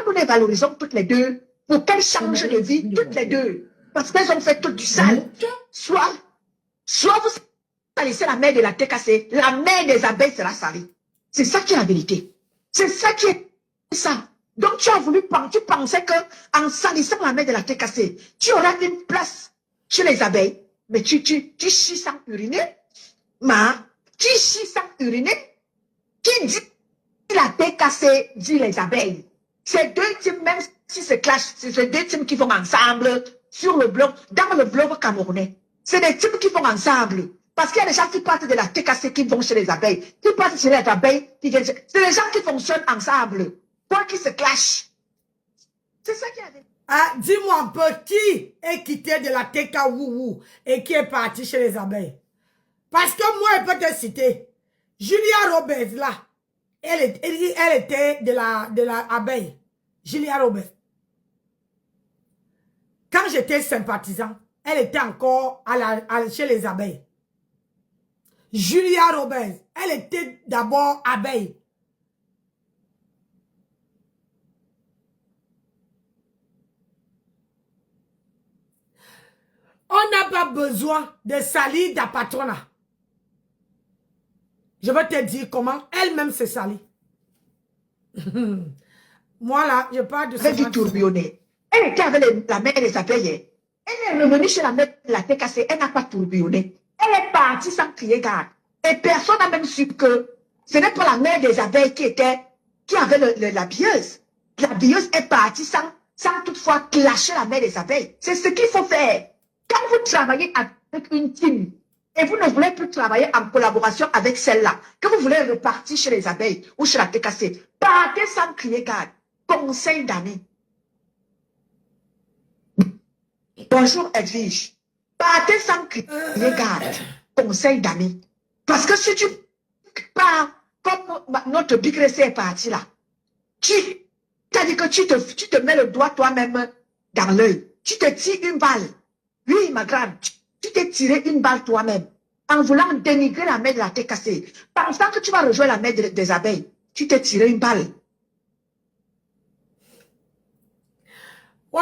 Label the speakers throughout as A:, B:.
A: nous les valorisons toutes les deux pour qu'elles changent de vie toutes les deux. Parce qu'elles ont fait tout du sale. Soit vous salissez la mère de la TKC, la mère des abeilles sera salie. C'est ça qui est la vérité. C'est ça qui est ça. Donc tu as voulu, tu pensais que en salissant la mère de la TKC, tu auras une place chez les abeilles. Mais tu chies sans uriner. Tu chies sans uriner. Qui dit la TKC dit les abeilles? Ces deux teams, même si se clashent, c'est ces deux teams qui vont ensemble sur le blog, dans le blog camerounais. C'est des teams qui vont ensemble. Parce qu'il y a des gens qui partent de la TKC qui vont chez les abeilles, qui partent chez les abeilles, qui viennent. C'est des gens qui fonctionnent ensemble. Quoi qui se clashent. C'est ça qui a dit.
B: Ah, dis-moi un peu, qui est quitté de la TK Wouhou et qui est parti chez les abeilles? Parce que moi, je peux te citer. Julia Roberts, là, elle était de la abeille. Julia Roberts. Quand j'étais sympathisant, elle était encore chez les abeilles. Julia Roberts, elle était d'abord abeille. On n'a pas besoin de salir la patronat. Je vais te dire comment elle-même se salit. Moi là, je parle de ça.
A: Elle dit tourbillonner. Elle était avec la mère des abeilles. Elle est revenue chez la mère de la TKC. Elle n'a pas tourbillonné. Elle est partie sans crier garde. Et personne n'a même su que ce n'est pas la mère des abeilles qui avait la bieuse. La bieuse est partie sans toutefois clasher la mère des abeilles. C'est ce qu'il faut faire. Quand vous travaillez avec une team et vous ne voulez plus travailler en collaboration avec celle-là, que vous voulez repartir chez les abeilles ou chez la TKC, partez sans crier garde. Conseil d'amis. Bonjour Edwige. Partez sans crier garde. Conseil d'amis. Parce que si tu pars comme notre Big Ressé est parti là, tu as dit que tu te mets le doigt toi-même dans l'œil. Tu te tires une balle. Oui, ma grande, tu t'es tiré une balle toi-même en voulant dénigrer la mère de la TKC. Pensant que tu vas rejoindre la mère des abeilles, tu t'es tiré une balle.
B: Ouais,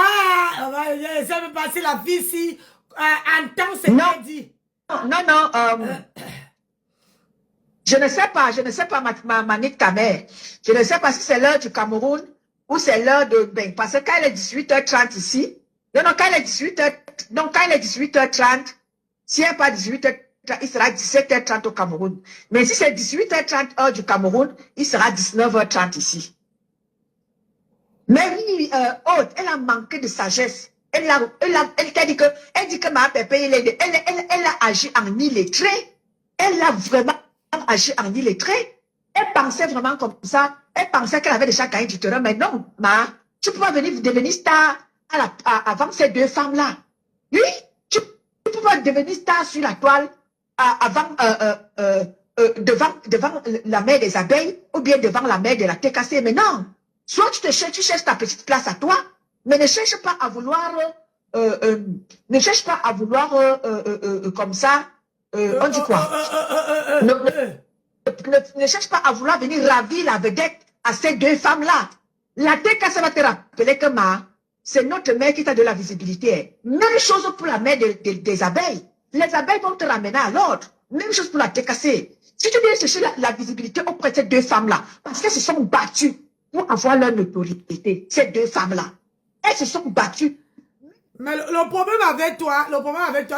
B: ça veut passer la vie si entend ce qu'elle dit.
A: Non. Je ne sais pas ma nique ta mère. Je ne sais pas si c'est l'heure du Cameroun ou c'est l'heure de... Ben, parce que quand il est 18h30 ici, quand il est 18h30, si elle n'est pas 18h30, il sera 17h30 au Cameroun. Mais si c'est 18h30 heure du Cameroun, il sera 19h30 ici. Mais oui, elle a manqué de sagesse. Elle dit que ma pépé, elle a agi en illettré. Elle a vraiment agi en illettré. Elle pensait vraiment comme ça. Elle pensait qu'elle avait déjà gagné du terrain. Mais non, tu ne peux pas devenir star avant ces deux femmes-là. Oui, tu ne peux pas devenir star sur la toile devant la mère des abeilles ou bien devant la mère de la TKC. Mais non. Soit tu cherches ta petite place à toi, mais ne cherche pas à vouloir, comme ça, on dit quoi? Ne cherche pas à vouloir venir ravir la vedette à ces deux femmes-là. La TKC va te rappeler que c'est notre mère qui t'a de la visibilité. Même chose pour la mère des abeilles. Les abeilles vont te ramener à l'ordre. Même chose pour la TKC. Si tu viens chercher la visibilité auprès de ces deux femmes-là, parce qu'elles se sont battues pour avoir leur notoriété, ces deux femmes-là. Elles se sont battues.
B: Mais le problème avec toi,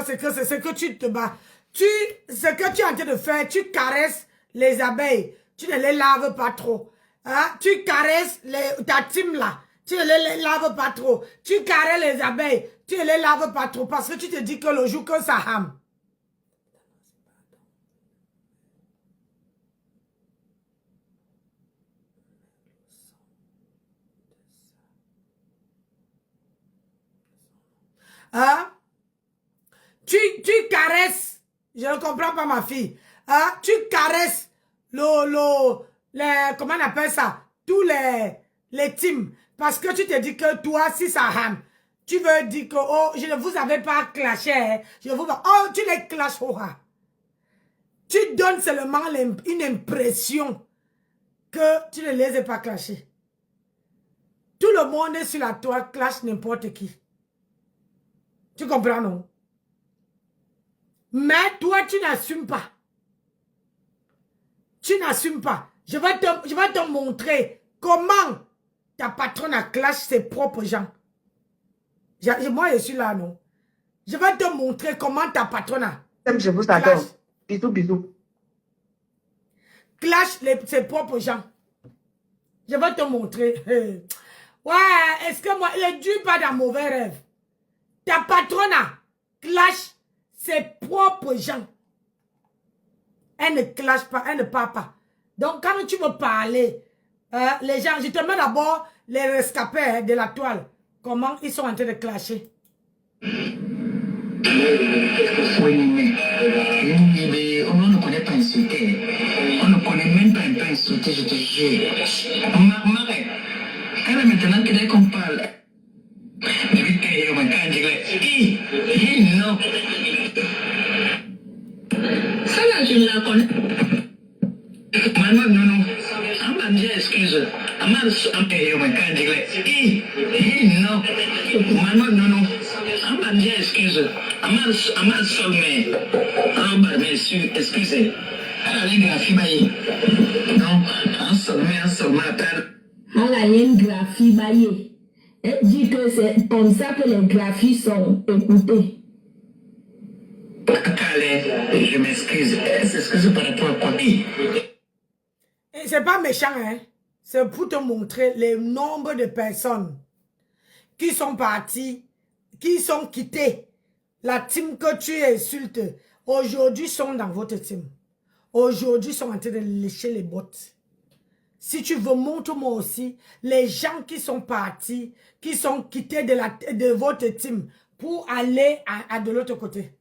B: c'est que c'est ce que tu te bats. Ce que tu es en train de faire, tu caresses les abeilles. Tu ne les laves pas trop. Hein? Tu caresses ta team là. Tu ne les laves pas trop. Tu caresses les abeilles. Tu ne les laves pas trop. Parce que tu te dis que le jour que ça rame. Hein? Tu caresses, je ne comprends pas ma fille, hein? Tu caresses comment on appelle ça? Tous les teams. Parce que tu te dis que toi, si ça rame, tu veux dire que, oh, je ne vous avais pas clashé, hein? Oh, tu les clashes, oh, tu donnes seulement une impression que tu ne les as pas clashés. Tout le le monde sur la toile clash n'importe qui. Tu comprends, non? Mais toi, tu n'assumes pas. Tu n'assumes pas. Je vais te montrer comment ta patronne a clash ses propres gens. Moi, je suis là, non? Je vais te montrer comment ta patronne a.
A: Je vous adore. Bisous, bisous.
B: Clash ses propres gens. Je vais te montrer. Ouais, est-ce que moi, il est dû pas dans mauvais rêve. Ta patronne a clash ses propres gens. Elle ne clash pas, elle ne parle pas. Donc, quand tu veux parler, les gens, je te mets d'abord les rescapés de la toile. Comment ils sont en train de clasher.
C: Oui, mais on ne connaît pas insulter. On ne connaît même pas un peu insulter, je te jure. Marek, quand maintenant que dès qu'on parle, non. Ça là, je la connais. Maman, non. Maman, excuse. Maman, non. Maman, non. Maman, excuse. Maman, sommet. Maman, merci, excusez. Elle a graphie, maïe. Non, un sommet, appelle.
D: Elle a une graphie, maïe. Elle dit que c'est comme ça que les graphies sont écoutées.
C: Calais, je m'excuse. Elle s'excuse par rapport à quoi?
B: C'est pas méchant, hein. C'est pour te montrer le nombre de personnes qui sont parties, qui sont quittées. La team que tu insultes, aujourd'hui sont dans votre team. Aujourd'hui sont en train de lécher les bottes. Si tu veux, montre-moi aussi les gens qui sont partis, qui sont quittés de votre team pour aller à de l'autre côté.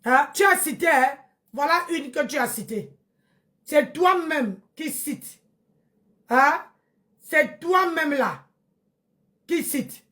B: Hein? Tu as cité, hein? Voilà une que tu as citée. C'est toi-même qui cite. Hein? C'est toi-même là qui cite.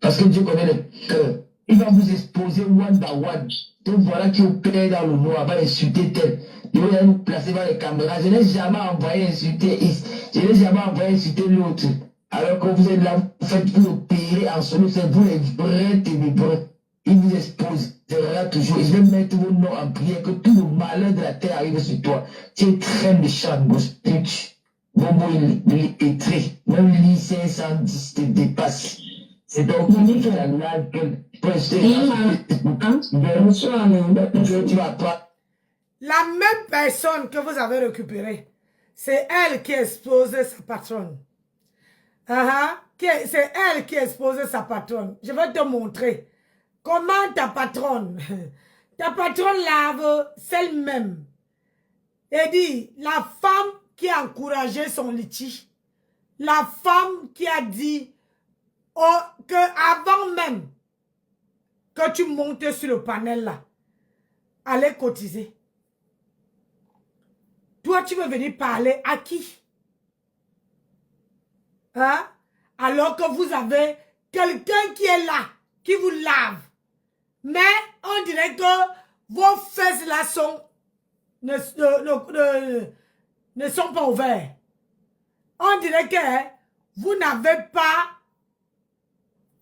C: Parce que Dieu connaît le cœur. Il va vous exposer one by one. Donc voilà qui opère dans le noir, va insulter tel. Il va nous placer dans les caméras. Je n'ai jamais envoyé insulter Is. Je n'ai jamais envoyé insulter l'autre. Alors que vous êtes là, vous faites pour opérer en solo, c'est vous les vrais ténébreux. Il vous exposera toujours. Je vais mettre vos noms en prière, que tout le malheur de la terre arrive sur toi. Tu es très méchant, gosse pute. Bobo, il est pétré. Même lycée 110 te dépasse. C'est donc que la blague que tu vas pas.
B: La même personne que vous avez récupérée, c'est elle qui a exposé sa patronne. C'est elle qui a exposé sa patronne. Je vais te montrer comment ta patronne lave celle-même. Et dit, la femme qui a encouragé son litige, la femme qui a dit que avant même que tu montes sur le panel là, allez cotiser. Toi, tu veux venir parler à qui? Hein? Alors que vous avez quelqu'un qui est là, qui vous lave. Mais on dirait que vos fesses là ne sont pas ouvertes. On dirait que vous n'avez pas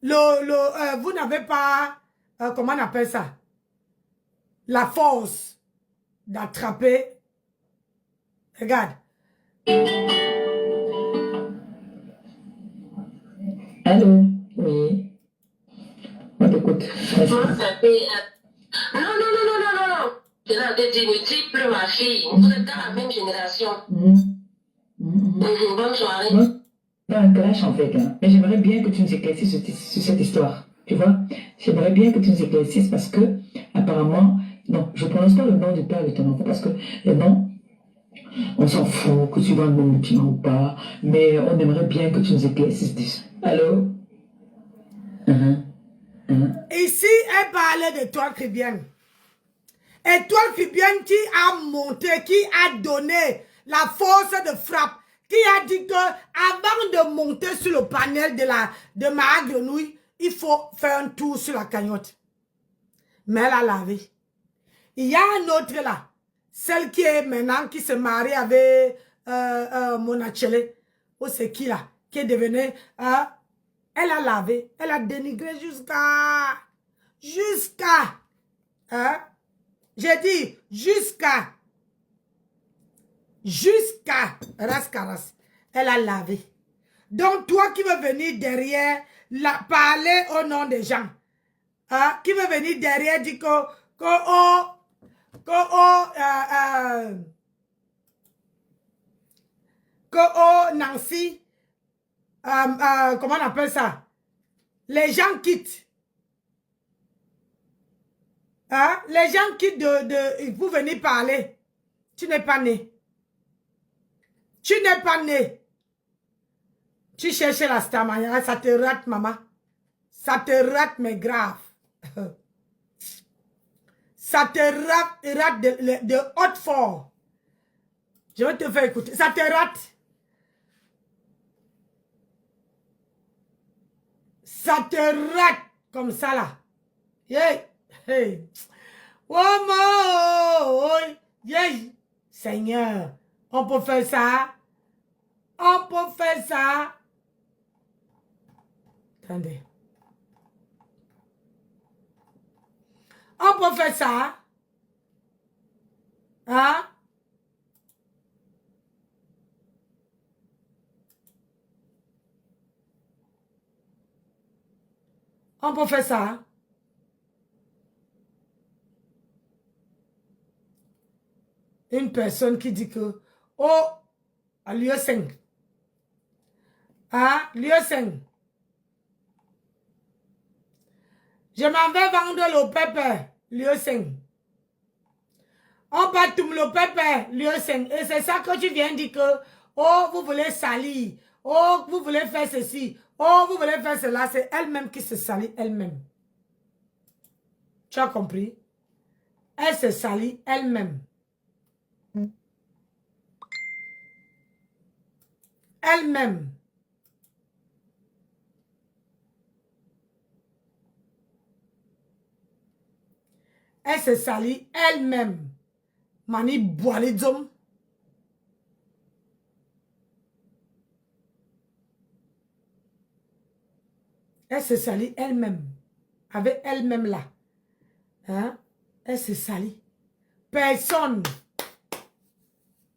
B: vous n'avez pas comment on appelle ça? La force d'attraper. Regarde.
C: Allô? Oui. On t'écoute.
D: Non. Je l'ai dit, multiple ma fille. Vous êtes dans la même génération. Bonne soirée.
C: Pas un clash en fait, hein. Mais j'aimerais bien que tu nous éclaircisses sur cette histoire. Tu vois? J'aimerais bien que tu nous éclaircisses parce que, apparemment, non, je ne prononce pas le nom du père de ton enfant parce que le nom, on s'en fout, que tu vas le bâtiment ou pas, mais on aimerait bien que tu nous éclaircisses. Allô?
B: Ici, elle parlait d'étoile Fibienne. Étoile Fibienne qui a monté, qui a donné la force de frappe, qui a dit que avant de monter sur le panel de ma grenouille, il faut faire un tour sur la cagnotte. Mais elle a lavé. Il y a un autre là, celle qui est maintenant, qui se marie avec Monachele, ou c'est qui là, qui est devenue... elle a lavé, elle a dénigré jusqu'à... j'ai dit jusqu'à... Raskaras. Elle a lavé. Donc, toi qui veux venir derrière, parler au nom des gens, qui veut venir derrière, dit Nancy, comment on appelle ça? Les gens quittent. Les gens quittent pour venir parler. Tu n'es pas né. Tu n'es pas né. Tu cherchais la stamaya, ça te rate, maman. Ça te rate, mais grave. Ça te rate de haute fort. Je vais te faire écouter. Ça te rate. Ça te rate comme ça là. Yeah. Hey. Oh, yeah. Seigneur, on peut faire ça. On peut faire ça. Attendez. On peut faire ça. Hein? On peut faire ça. Une personne qui dit que, oh, à lieu 5. Lieu 5. Je m'en vais vendre le pépé, lieu 5. On bat tout le pépé, lieu 5. Et c'est ça que tu viens dire que, oh, vous voulez salir. Oh, vous voulez faire ceci. Oh, vous voulez faire cela. C'est elle-même qui se salit elle-même. Tu as compris? Elle se salit elle-même. Elle-même. Elle se salit elle-même. Mani boalidom. Elle se salit elle-même. Avec elle-même là. Hein? Elle se salit. Personne.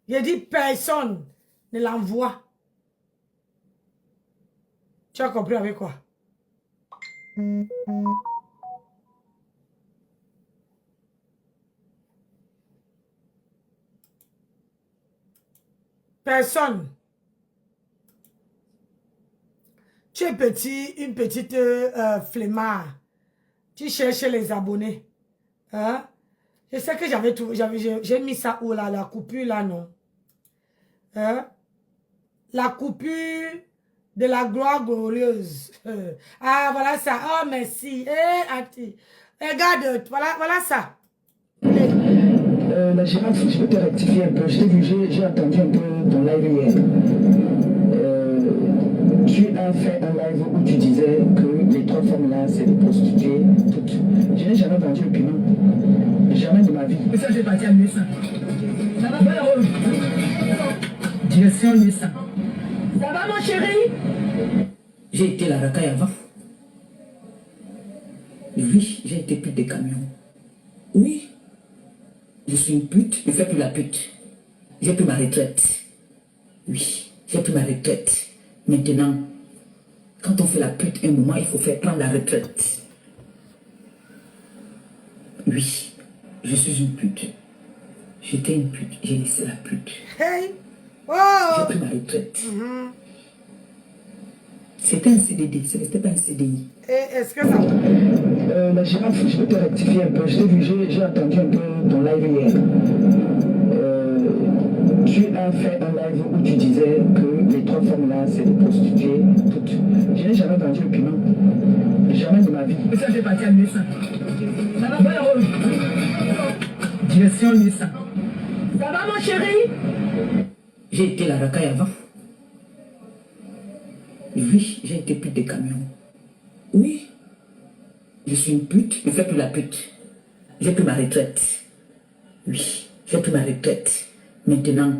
B: J'ai dit personne ne l'envoie. Tu as compris avec quoi? Personne. Tu es petit, une petite flemmard. Tu cherches les abonnés. Hein? Je sais que j'avais tout, j'ai mis ça où là, la coupure là, non? Hein? La coupure de la gloire glorieuse. Ah, voilà ça. Oh, merci. Auntie. Regarde, voilà ça.
C: La girafe, je peux te rectifier un peu. Je t'ai vu, j'ai entendu un peu ton live hier. Tu as fait un live où tu disais que les 3 femmes là, c'est des prostituées toutes. Je n'ai jamais vendu le piment. Jamais de ma vie. Et ça, j'ai parti à 1100. Ça va pas, direction 1100. Ça va, mon chéri? J'ai été la racaille avant. Oui, j'ai été pute des camions. Oui. Je suis une pute, je fais plus la pute. J'ai pris ma retraite. Oui, j'ai pris ma retraite. Maintenant, quand on fait la pute, un moment, il faut faire prendre la retraite. Oui, je suis une pute. J'étais une pute, j'ai laissé la pute.
B: Hey! Oh!
C: J'ai pris ma retraite. C'était un CDD, ce n'était pas un CDI.
B: Est-ce que ça...
C: La girafe, je peux te rectifier un peu. Je t'ai vu, j'ai entendu un peu ton live hier. Tu as fait un live où tu disais que les 3 femmes là, c'est des prostituées toutes. Je n'ai jamais vendu le piment. Jamais de ma vie. Et ça, j'ai parti à 1100. Ça va pas, direction 1100. Ça va, mon chéri? J'ai été la racaille avant. Oui, j'ai été pute des camions. Oui. Je suis une pute, je fais plus la pute. J'ai pris ma retraite. Oui, j'ai pris ma retraite. Maintenant,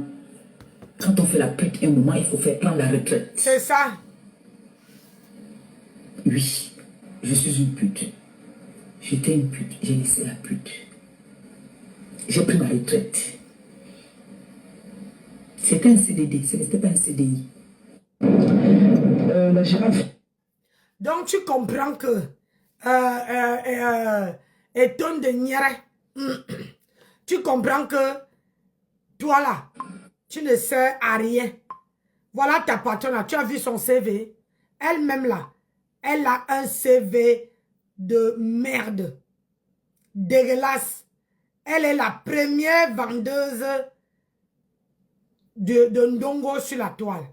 C: quand on fait la pute, un moment, il faut faire prendre la retraite.
B: C'est ça.
D: Oui, je suis une pute. J'étais une pute, j'ai laissé la pute. J'ai pris ma retraite. C'était un CDD, ce n'était pas un CDI. La girafe.
B: Donc, tu comprends que et ton de nière, tu comprends que toi là, tu ne sers à rien. Voilà ta patronne, tu as vu son CV. Elle-même là, elle a un CV de merde. Dégueulasse. Elle est la première vendeuse de Ndongo sur la toile.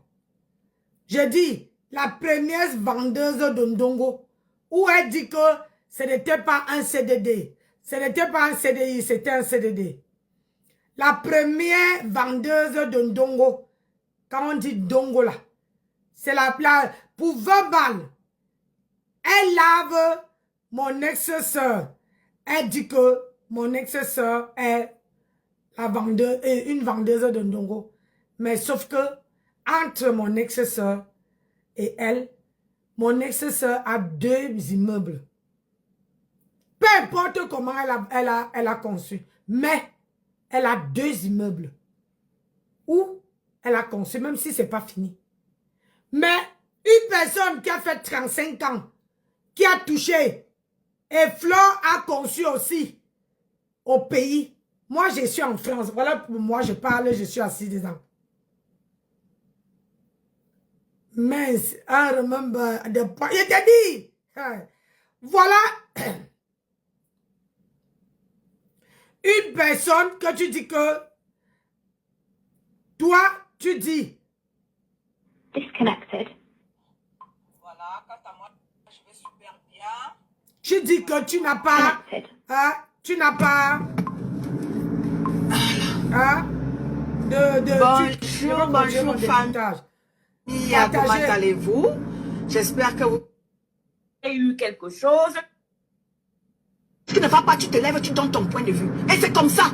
B: Je dis, la première vendeuse de Ndongo, où elle dit que ce n'était pas un CDD. Ce n'était pas un CDI, c'était un CDD. La première vendeuse de Ndongo, quand on dit Ndongo là, c'est la pour 20 balles. Elle lave mon ex-sœur. Elle dit que mon ex-sœur est la vendeuse, une vendeuse de Ndongo. Mais sauf que, entre mon ex-sœur et elle, mon ex-sœur a 2 immeubles. Peu importe comment elle a conçu, mais elle a 2 immeubles. Ou elle a conçu, même si ce n'est pas fini. Mais une personne qui a fait 35 ans, qui a touché, et Flore a conçu aussi au pays. Moi, je suis en France. Voilà pour moi, je parle, je suis assis dedans. Mais, I remember the point. Il t'a dit. Voilà. Une personne que tu dis que toi, tu dis.
E: Disconnected.
A: Voilà, quant à moi, je vais super bien.
B: Tu dis que tu n'as pas. Tu n'as pas.
A: Bonjour, famille. Comment allez-vous? J'espère que vous avez eu quelque chose. Tu ne vas pas, tu te lèves, tu donnes ton point de vue. Et c'est comme ça.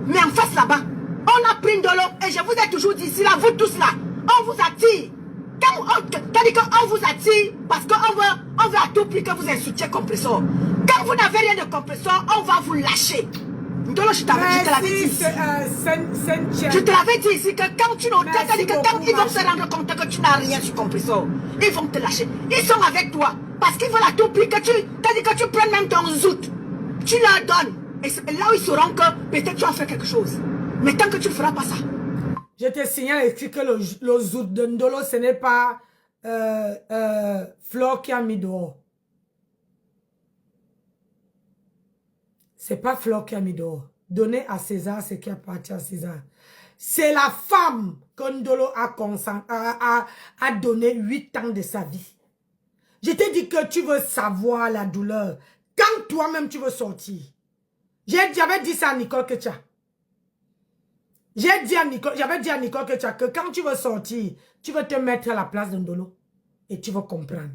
A: Mais en face là-bas, on a pris de l'eau. Et je vous ai toujours dit, ici là, vous tous là, on vous attire. T'as dit qu'on vous attire parce qu'on veut à tout prix que vous insultiez compresseur. Quand vous n'avez rien de compresseur, on va vous lâcher. Ndolo, je te l'avais dit ici. Je te l'avais dit ici que quand tu n'as pas dit que quand ils vont se rendre compte que tu n'as rien sur compresseur, ils vont te lâcher. Ils sont avec toi parce qu'ils veulent à tout prix que t'as dit que tu prennes même ton zout. Tu leur donnes. Et c'est là où ils sauront que peut-être tu as fait quelque chose. Mais tant que tu ne feras pas ça.
B: Je te signale écrit que le zout de Ndolo, ce n'est pas Flore qui a mis dehors. C'est pas Flore qui a mis dehors. Donnez à César ce qui appartient à César. C'est la femme que Ndolo a donné 8 ans de sa vie. Je t'ai dit que tu veux savoir la douleur. Quand toi-même tu veux sortir. J'avais dit ça à Nicole Ketia. J'avais dit à Nicole Ketia que quand tu veux sortir, tu veux te mettre à la place de Ndolo. Et tu vas comprendre.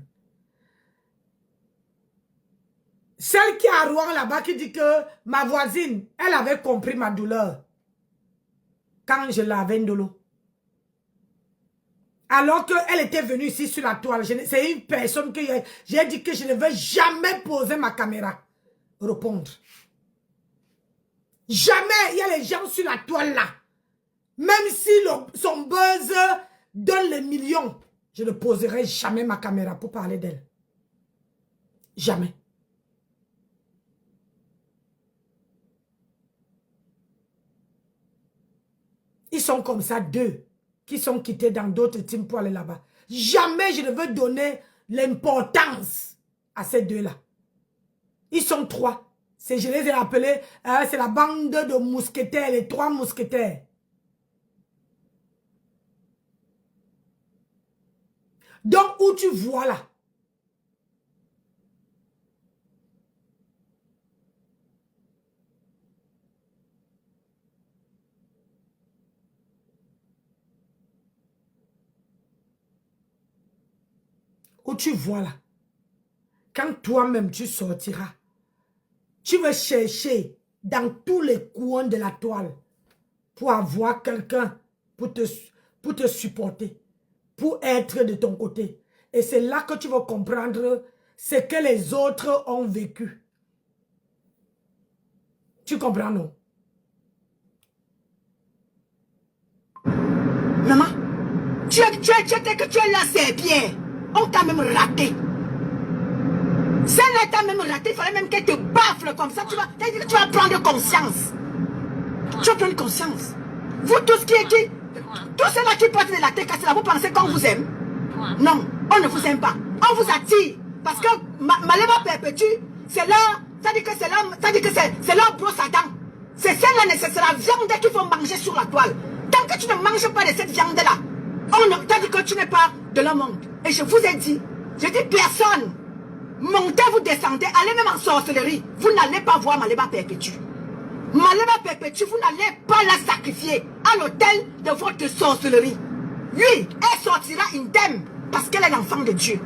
B: Celle qui est à Rouen là-bas qui dit que ma voisine, elle avait compris ma douleur. Quand je l'avais Ndolo. Alors qu'elle était venue ici sur la toile. C'est une personne que j'ai dit que je ne veux jamais poser ma caméra. Répondre. Jamais il y a les gens sur la toile là. Même si son buzz donne les millions, je ne poserai jamais ma caméra pour parler d'elle. Jamais. Ils sont comme ça, 2, qui sont quittés dans d'autres teams pour aller là-bas. Jamais je ne veux donner l'importance à ces 2-là. Ils sont 3. Je les ai appelés, c'est la bande de mousquetaires, les 3 mousquetaires. Donc, où tu vois là? Où tu vois là? Quand toi-même tu sortiras, tu vas chercher dans tous les coins de la toile pour avoir quelqu'un pour te supporter, pour être de ton côté. Et c'est là que tu vas comprendre ce que les autres ont vécu. Tu comprends, non?
A: Maman, tu es là, c'est bien. On t'a même raté. Celle-là t'a même raté, il fallait même qu'elle te baffle comme ça. Tu vas prendre conscience. Tu vas prendre conscience. Vous tous tous ceux-là qui portent de la tête cassée là, vous pensez qu'on vous aime? Non, on ne vous aime pas. On vous attire. Parce que Malema perpétue, c'est là, ça dit que c'est là brosse à dents. C'est celle-là, c'est la viande qu'il faut manger sur la toile. Tant que tu ne manges pas de cette viande-là, on t'a dit que tu n'es pas de le monde. Et je vous ai dit, personne, montez, vous descendez, allez même en sorcellerie, vous n'allez pas voir Malema perpétue. Malema perpétue, vous n'allez pas la sacrifier à l'autel de votre sorcellerie. Oui, elle sortira indemne parce qu'elle est l'enfant de Dieu.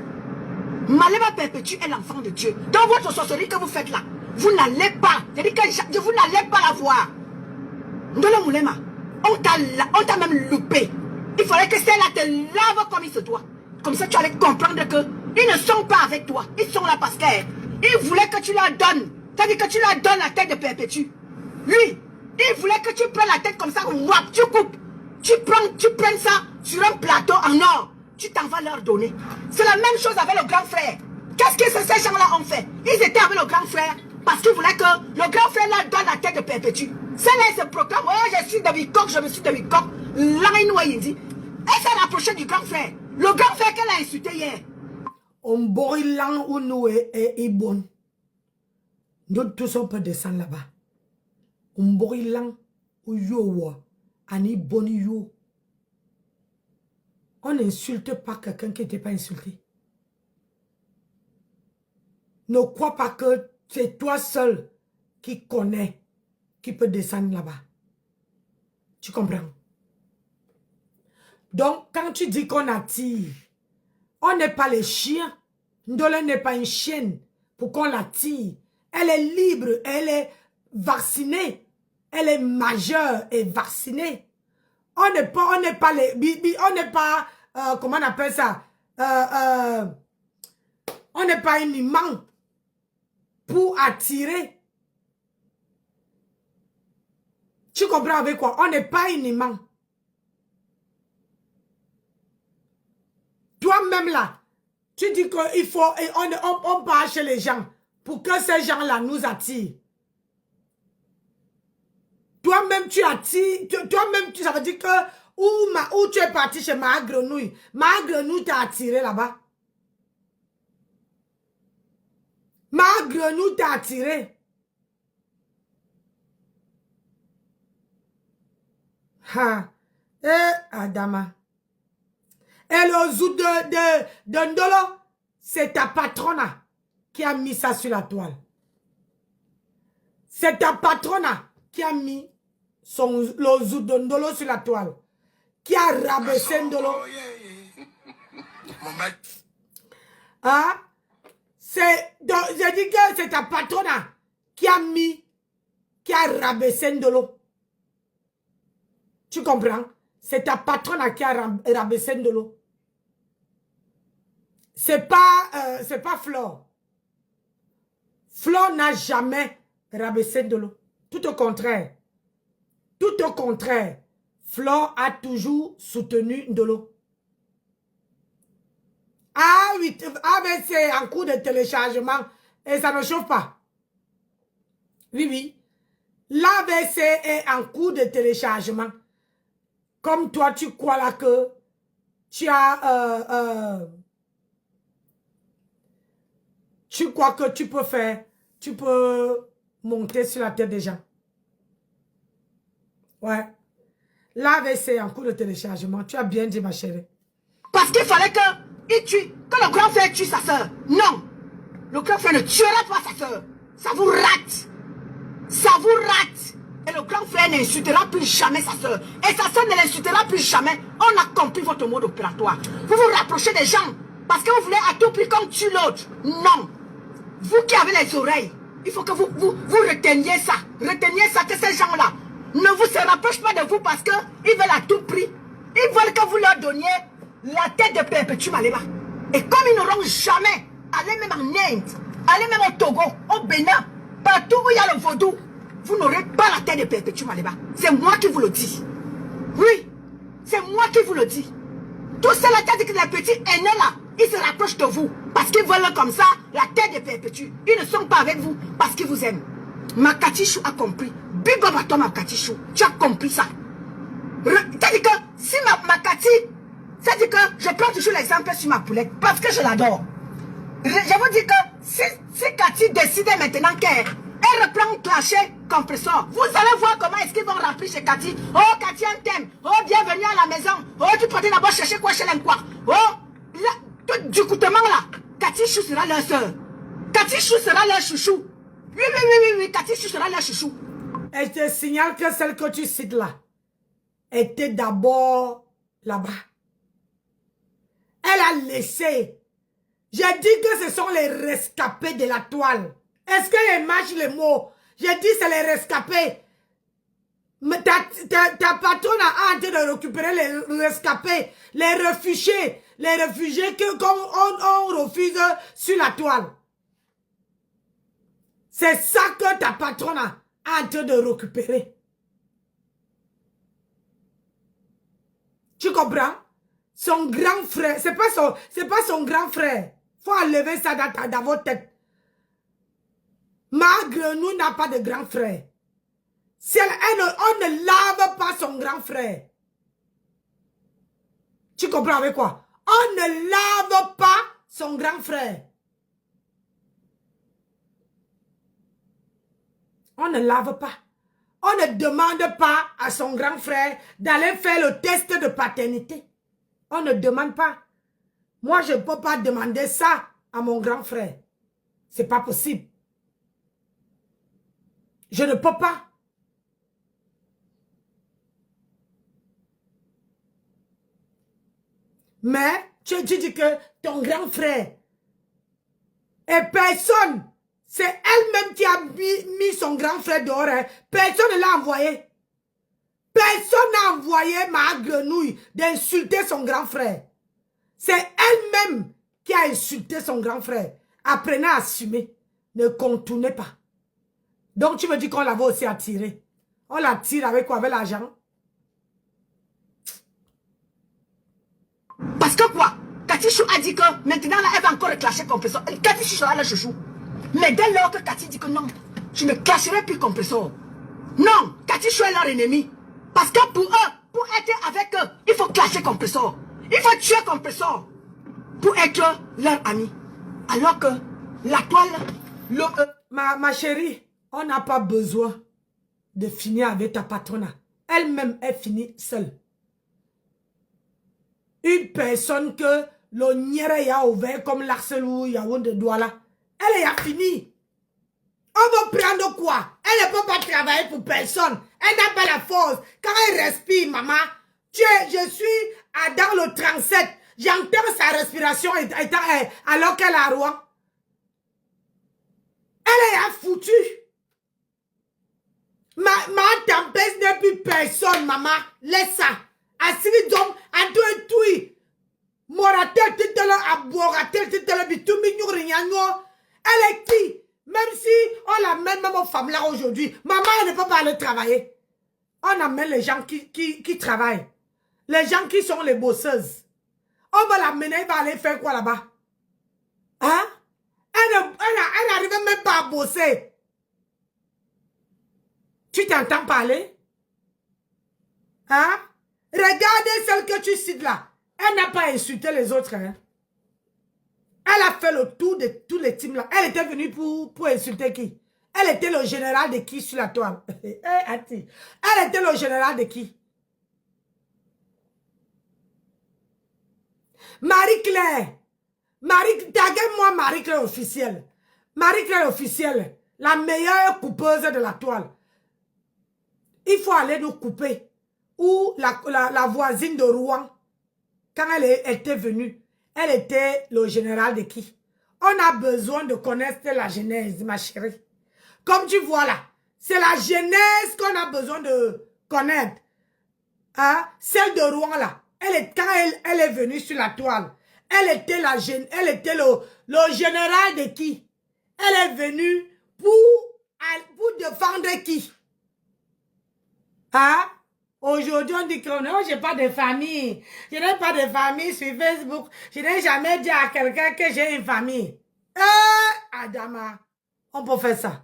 A: Malema perpétue est l'enfant de Dieu. Dans votre sorcellerie que vous faites là, vous n'allez pas, vous n'allez pas la voir. Ndolo Moulema, on t'a même loupé. Il fallait que celle-là te lave comme il se doit. Comme ça, tu allais comprendre que ils ne sont pas avec toi. Ils sont là parce qu'ils voulaient que tu leur donnes. C'est-à-dire que tu leur donnes la tête de perpétue. Lui, il voulait que tu prennes la tête comme ça, wap, tu coupes. Tu prends ça sur un plateau en or. Tu t'en vas leur donner. C'est la même chose avec le grand frère. Qu'est-ce que ces gens-là ont fait? Ils étaient avec le grand frère parce qu'ils voulaient que le grand frère leur donne la tête de perpétue. Celle-là se proclame, oh, je suis de Bicok, je me suis de Bicok. Là, il dit. Elle s'est rapprochée du grand frère. Le grand frère qu'elle a insulté hier.
B: On boit lang ou nous est bon. Nous tous on peut descendre là-bas. On boit lang ou yo wa. Ani bon yo. On n'insulte pas quelqu'un qui n'était pas insulté. Ne crois pas que c'est toi seul qui connais, qui peut descendre là-bas. Tu comprends? Donc, quand tu dis qu'on attire, on n'est pas les chiens. Ndolo n'est pas une chienne pour qu'on l'attire. Elle est libre, elle est vaccinée. Elle est majeure et vaccinée. On n'est pas les bibi, on n'est pas, comment on appelle ça? On n'est pas un imam pour attirer. Tu comprends avec quoi? On n'est pas un imam. Toi-même là, tu dis qu'il faut, on part chez les gens pour que ces gens-là nous attirent. Toi-même, tu attires, toi-même, ça veut dire que où tu es parti chez ma grenouille t'a attiré là-bas. Ma grenouille t'a attiré. Ha. Adama. Et le zou de Ndolo, c'est ta patrona qui a mis ça sur la toile. C'est ta patrona qui a mis le zou de Ndolo sur la toile. Qui a rabaissé Ndolo. Hein? J'ai dit que c'est ta patrona qui a rabaissé Ndolo. Tu comprends? C'est ta patrona qui a rabaissé Ndolo. C'est pas Flore. Flore n'a jamais rabaissé Ndolo. Tout au contraire. Tout au contraire. Flore a toujours soutenu Ndolo. Ah oui, mais c'est en cours de téléchargement et ça ne chauffe pas. Oui, oui. L'AVC est en cours de téléchargement. Comme toi, tu crois là que tu as... tu crois que tu peux faire... Tu peux monter sur la tête des gens. Ouais. L'AVC est en cours de téléchargement. Tu as bien dit, ma chérie.
A: Parce qu'il fallait que le grand frère tue sa soeur. Non. Le grand frère ne tuera pas sa soeur. Ça vous rate. Ça vous rate. Et le grand frère n'insultera plus jamais sa soeur. Et sa soeur ne l'insultera plus jamais. On a compris votre mode opératoire. Vous vous rapprochez des gens parce que vous voulez à tout prix qu'on tue l'autre. Non. Vous qui avez les oreilles, il faut que vous reteniez ça. Reteniez ça, que ces gens-là ne vous se rapprochent pas de vous parce qu'ils veulent à tout prix. Ils veulent que vous leur donniez la tête de Perpétue Malema. Et comme ils n'auront jamais allez même en Inde, allez même au Togo, au Bénin, partout où il y a le vaudou, vous n'aurez pas la terre de perpétuum là-bas. C'est moi qui vous le dis. Oui, c'est moi qui vous le dis. Tous ceux-là qui disent que les petits aînés là, ils se rapprochent de vous parce qu'ils veulent comme ça la terre de perpétuum. Ils ne sont pas avec vous parce qu'ils vous aiment. Makatichou a compris. Big up à toi, Makatichou. Tu as compris ça. C'est-à-dire que si Makati, c'est-à-dire que je prends toujours l'exemple sur ma poulette parce que je l'adore. Je vous dis que si Cathy décide maintenant qu'elle reprend un clasher compresseur, vous allez voir comment est-ce qu'ils vont remplir chez Cathy. Oh, Cathy, on t'aime. Oh, bienvenue à la maison. Oh, tu peux d'abord chercher quoi chez l'enquoi. Oh, là, tout du coutement là. Cathy Chou sera leur soeur. Cathy Chou sera leur chouchou. Oui, Cathy Chou sera leur chouchou.
B: Et je te signale que celle que tu cites là était d'abord là-bas. Elle a laissé. J'ai dit que ce sont les rescapés de la toile. Est-ce qu'elle marche les mots? J'ai dit c'est les rescapés. Mais ta patronne a hâte de récupérer les rescapés, les réfugiés que on refuse sur la toile. C'est ça que ta patronne a hâte de récupérer. Tu comprends? Son grand frère, c'est pas son grand frère. Faut enlever ça dans votre tête. Malgré nous n'a pas de grand frère. On ne lave pas son grand frère. Tu comprends avec quoi? On ne lave pas son grand frère. On ne lave pas. On ne demande pas à son grand frère d'aller faire le test de paternité. On ne demande pas. Moi, je ne peux pas demander ça à mon grand frère. C'est pas possible. Je ne peux pas. Mais tu dis que ton grand frère et personne, c'est elle-même qui a mis son grand frère dehors. Hein. Personne ne l'a envoyé. Personne n'a envoyé ma grenouille d'insulter son grand frère. C'est elle-même qui a insulté son grand frère. Apprenez à assumer. Ne contournez pas. Donc tu me dis qu'on l'avait aussi attiré. On l'attire avec quoi? Avec l'argent?
A: Parce que quoi? Cathy Chou a dit que maintenant là, elle va encore clasher compresseur. Cathy Chou sera là, chouchou. Mais dès lors que Cathy dit que non, je ne clasherai plus compresseur. Non, Cathy Chou est leur ennemi. Parce que pour eux, pour être avec eux, il faut clasher compresseur. Il faut tuer compresseur pour être leur ami. Alors que la toile,
B: ma chérie, on n'a pas besoin de finir avec ta patronne. Elle-même est finie seule. Une personne que le nière a ouvert comme l'Arcelou Yaoundé Douala, elle est finie. On va prendre quoi? Elle ne peut pas travailler pour personne. Elle n'a pas la force. Quand elle respire, maman, je suis dans le 37. J'entends sa respiration alors qu'elle a Rouen. Elle est foutue. Ma tempête n'est plus personne, maman. Laisse ça. Assis donc, à tout et tout. Moratel, titele, aboratel, titele, bitumi, nyurignagno. Elle est qui? Même si on l'amène même aux femmes là aujourd'hui, maman elle ne peut pas aller travailler. On amène les gens qui travaillent. Les gens qui sont les bosseuses. On va l'amener, elle va aller faire quoi là-bas? Hein? Elle n'arrive même pas à bosser. Tu t'entends parler? Hein? Regardez celle que tu cites là. Elle n'a pas insulté les autres. Hein? Elle a fait le tour de tous les teams là. Elle était venue pour insulter qui? Elle était le général de qui sur la toile? Elle était le général de qui? Marie-Claire. Taguez-moi Marie-Claire officielle. Marie-Claire officielle. La meilleure coupeuse de la toile. Il faut aller nous couper. Ou la voisine de Rouen. Quand elle était venue. Elle était le général de qui? On a besoin de connaître la genèse, ma chérie. Comme tu vois là, c'est la genèse qu'on a besoin de connaître. Hein? Celle de Rouen là, quand elle est venue sur la toile, Elle était elle était le général de qui? Elle est venue pour défendre qui? Hein? Aujourd'hui, on dit que non, je n'ai pas de famille. Je n'ai pas de famille sur Facebook. Je n'ai jamais dit à quelqu'un que j'ai une famille. Adama, on peut faire ça.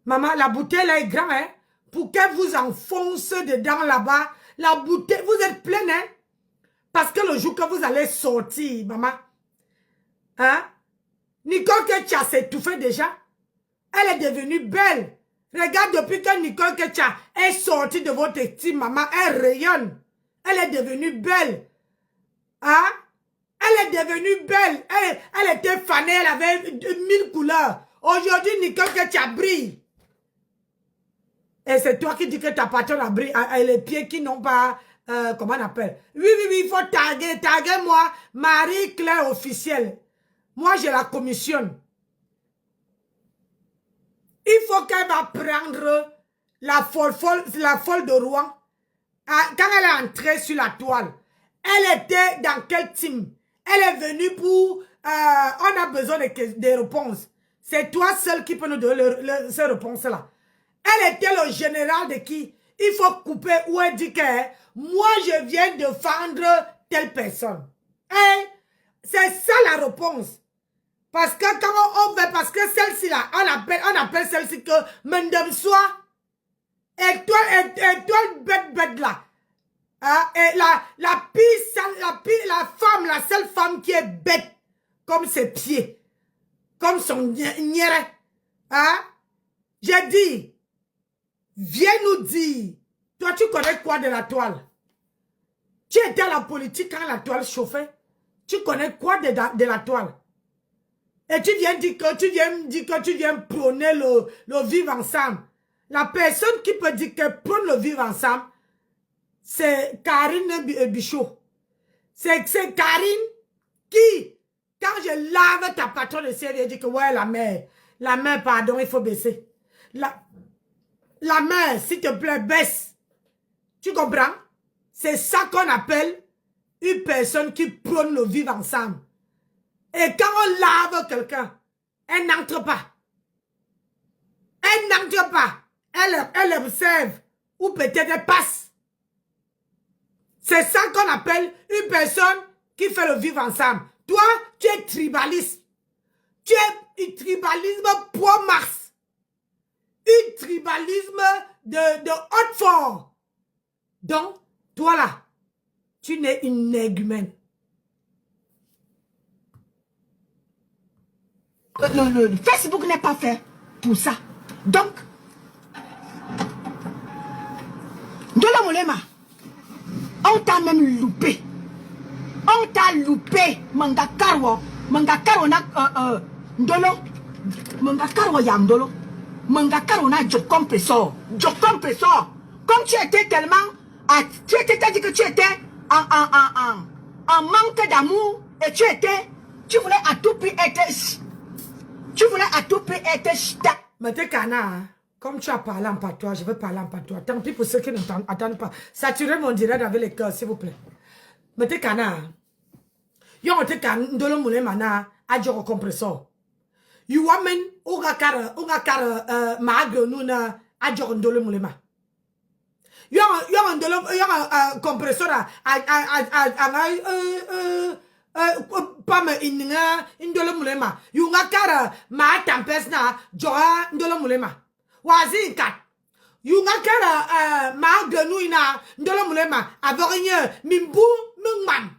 B: Maman, la bouteille là est grande, hein? Pour qu'elle vous enfonce dedans là-bas, la bouteille, vous êtes pleine, hein? Parce que le jour que vous allez sortir, maman, hein? Nicole Ketia s'est étouffée déjà. Elle est devenue belle. Regarde, depuis que Nicole Ketia est sortie de votre estime, maman, elle rayonne. Elle est devenue belle. Hein? Elle est devenue belle. Elle était fanée, elle avait 1000 couleurs. Aujourd'hui, Nicole Ketia brille. Et c'est toi qui dis que ta patronne a brillé, les pieds qui n'ont pas, comment on appelle? Oui, il faut taguer moi, Marie-Claire officielle. Moi, je la commissionne. Il faut qu'elle va prendre la folle de Rouen. Quand elle est entrée sur la toile, elle était dans quel team? Elle est venue pour, on a besoin des réponses. C'est toi seul qui peut nous donner ces réponses-là. Elle était le général de qui? Il faut couper où elle dit que moi je viens défendre telle personne. C'est ça la réponse. Parce que quand on fait, parce que celle-ci là, on appelle celle-ci que Mendem soit. Et toi, bête là. Et la femme, la seule femme qui est bête, comme ses pieds, comme son nière. J'ai dit, viens nous dire, toi tu connais quoi de la toile? Tu étais à la politique quand la toile chauffait. Tu connais quoi de la toile? Et tu viens dire que tu viens prôner le vivre ensemble. La personne qui peut dire que prône le vivre ensemble, c'est Karine Bichot. C'est Karine qui, quand je lave ta patronne de serviette, dit que ouais, la mère, pardon, il faut baisser. La mère, s'il te plaît, baisse. Tu comprends? C'est ça qu'on appelle une personne qui prône le vivre ensemble. Et quand on lave quelqu'un, elle n'entre pas. Elle n'entre pas. Elle observe. Ou peut-être elle passe. C'est ça qu'on appelle une personne qui fait le vivre ensemble. Toi, tu es tribaliste. Tu es un tribalisme pro-Mars. Un tribalisme de Haute-Fort. Donc, toi là, tu n'es une énergumène.
A: Le Facebook n'est pas fait pour ça. Donc, Ndolo Moulema, on t'a même loupé. On t'a loupé. Mangakarwo na Ndolo. Mangakarwo ya Ndolo. Mangakarwo na Jokom Pesor. Jokom Pesor. Comme tu étais tellement... Tu étais dit que tu étais en manque d'amour. Et tu voulais à tout prix être... Tu voulais à tout prix être chita.
B: Mais t'es cana, comme tu as parlé en patois, je vais parler en patois. Tant pis pour ceux qui n'entendent pas. Saturez mon direct avec les cœurs, s'il vous plaît. Mais t'es cana. Yo, t'es cana, Ndolo Moulema na, adjoro compressor. You woman, uga kara, maagre nous na, adjoro Ndolo Moulema. Yo, Ndolo, compressor Pame inga Ndolo Moulema. Yunga kara ma tampes na joa Ndolo Moulema. Wazi kat. Yunga kara ma genu ina Ndolo Moulema. Avorinye mimbu mingman.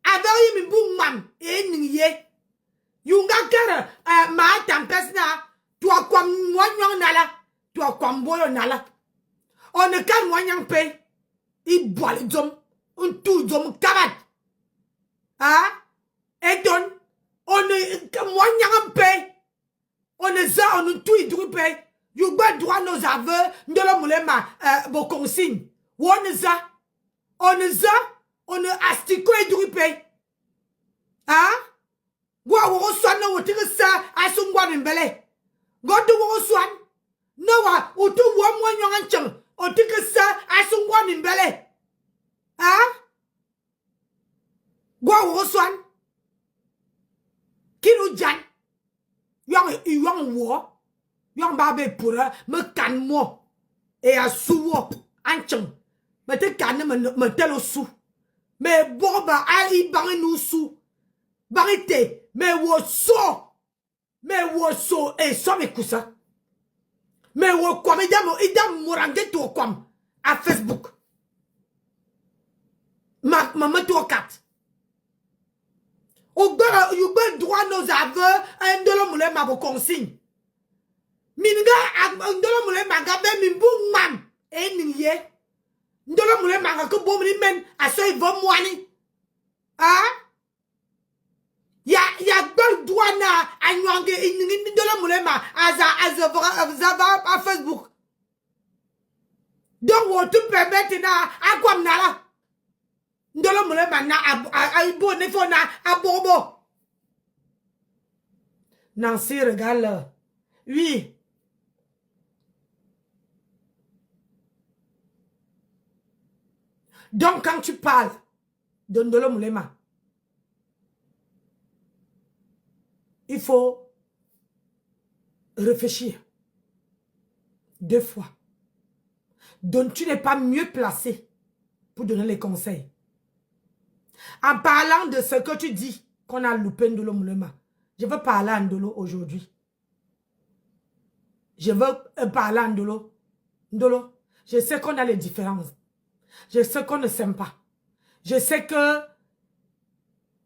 B: Avorinye mimbu man e ningye. Yunga kara ma tampes na tua kwam nwanyang nala. Tua kwam boyo nala. On ne kan nwanyang pe. I boile dom. Un tout dom kabat. Et donc, on est moyen paix. On est ça, on est tout hydropé. You got droit nos aveux, Ndolo Moulema, vos consignes. On est ça, on est astico hydropé. Gwa wo swan no wote sa asungwa mbele. Godo wo swan. No wa utu wo mo nyanchang. Otike sa asungwa mbele. Gwa woswan. Qui nous jan. Yon wo. Yon babe pour me can mo. Et à sou anchang. Me te can me tel sou. Me boba a i bang nous sou. Barite. Me wo so. Me wo so. E so me kousa. Me wo kwa me idam morange to kwam. À Facebook. Maman to kat. Ou ben droit nos aveux. Un de l'homme moulin ma consigne. Minga ndolo mule maga be mimbu mam eniye ndolo mule maga ko bomri men aso ivo mwani ya gbal douana anyange ndolo mule ma azava à Facebook donc wo tu permettre na akwam nala ndolo mule ma na aibo ne fo na abobo Nancy regarde oui. Donc, quand tu parles de Ndolo Moulema, il faut réfléchir 2 fois. Donc, tu n'es pas mieux placé pour donner les conseils. En parlant de ce que tu dis, qu'on a loupé Ndolo Moulema, je veux parler à Ndolo aujourd'hui. Je veux parler à Ndolo. Ndolo, je sais qu'on a les différences. Je sais qu'on ne s'aime pas. Je sais que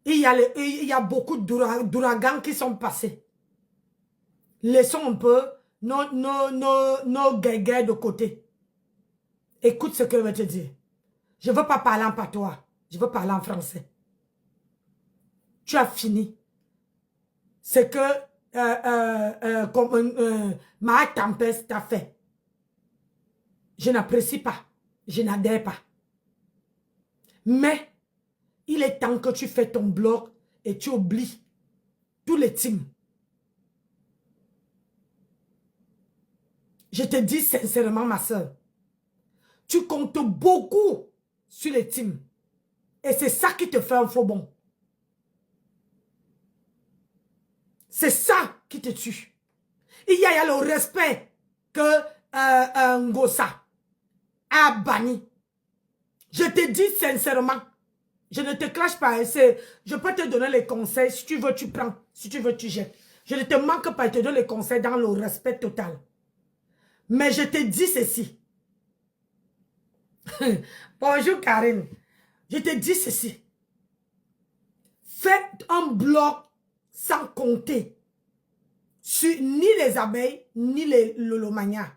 B: il y a beaucoup d'ouragans qui sont passés. Laissons un peu nos guégués de côté. Écoute ce que je vais te dire. Je ne veux pas parler en patois. Je veux parler en français. Tu as fini. C'est que ma tempête t'a fait. Je n'apprécie pas. Je n'adhère pas. Mais, il est temps que tu fais ton blog et tu oublies tous les teams. Je te dis sincèrement, ma soeur, tu comptes beaucoup sur les teams. Et c'est ça qui te fait un faux bon. C'est ça qui te tue. Il y a le respect que Ngosa a banni. Je te dis sincèrement, je ne te clash pas. Je peux te donner les conseils. Si tu veux, tu prends. Si tu veux, tu jettes. Je ne te manque pas, je te donne les conseils dans le respect total. Mais je te dis ceci. Bonjour Karine. Je te dis ceci. Fais un blog sans compter sur ni les abeilles, ni les lolomanias.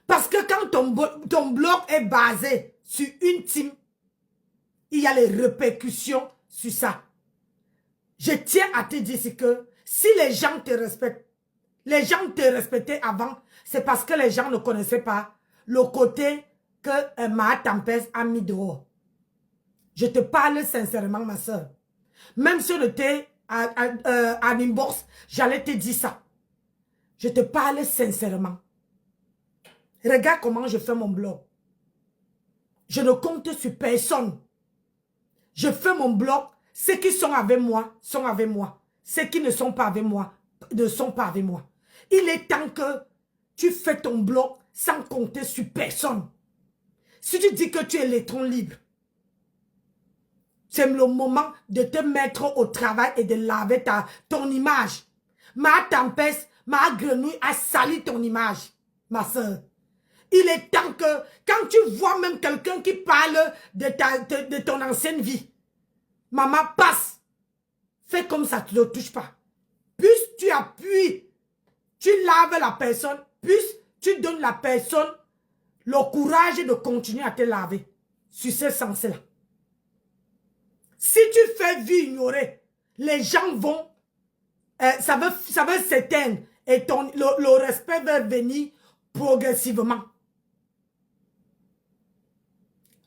B: Parce que quand ton blog est basé sur une team, il y a les répercussions sur ça. Je tiens à te dire que si les gens te respectent, les gens te respectaient avant, c'est parce que les gens ne connaissaient pas le côté que ma tempête a mis dehors. Je te parle sincèrement, ma soeur. Même si on était à inbox, j'allais te dire ça. Je te parle sincèrement. Regarde comment je fais mon blog. Je ne compte sur personne. Je fais mon blog. Ceux qui sont avec moi, sont avec moi. Ceux qui ne sont pas avec moi, ne sont pas avec moi. Il est temps que tu fais ton blog sans compter sur personne. Si tu dis que tu es l'étron libre, c'est le moment de te mettre au travail et de laver ton image. Ma tempête, ma grenouille a sali ton image, ma soeur. Il est temps que, quand tu vois même quelqu'un qui parle de ton ancienne vie, maman, passe. Fais comme ça, tu ne touches pas. Plus tu appuies, tu laves la personne, plus tu donnes la personne le courage de continuer à te laver sur ce sens-là. Si tu fais vie ignorée, les gens vont, ça va s'éteindre et le respect va venir progressivement.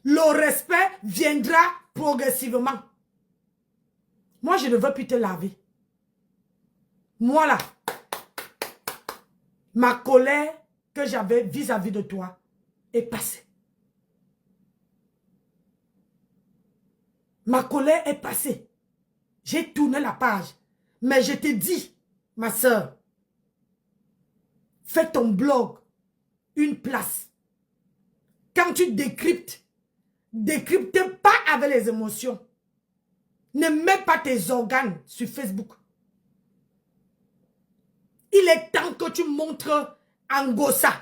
B: Le respect viendra progressivement. Moi, je ne veux plus te laver. Moi, là, ma colère que j'avais vis-à-vis de toi est passée. Ma colère est passée. J'ai tourné la page. Mais je te dis, ma soeur, fais ton blog une place. Quand tu décryptes, décrypte pas avec les émotions. Ne mets pas tes organes sur Facebook. Il est temps que tu montres en gossa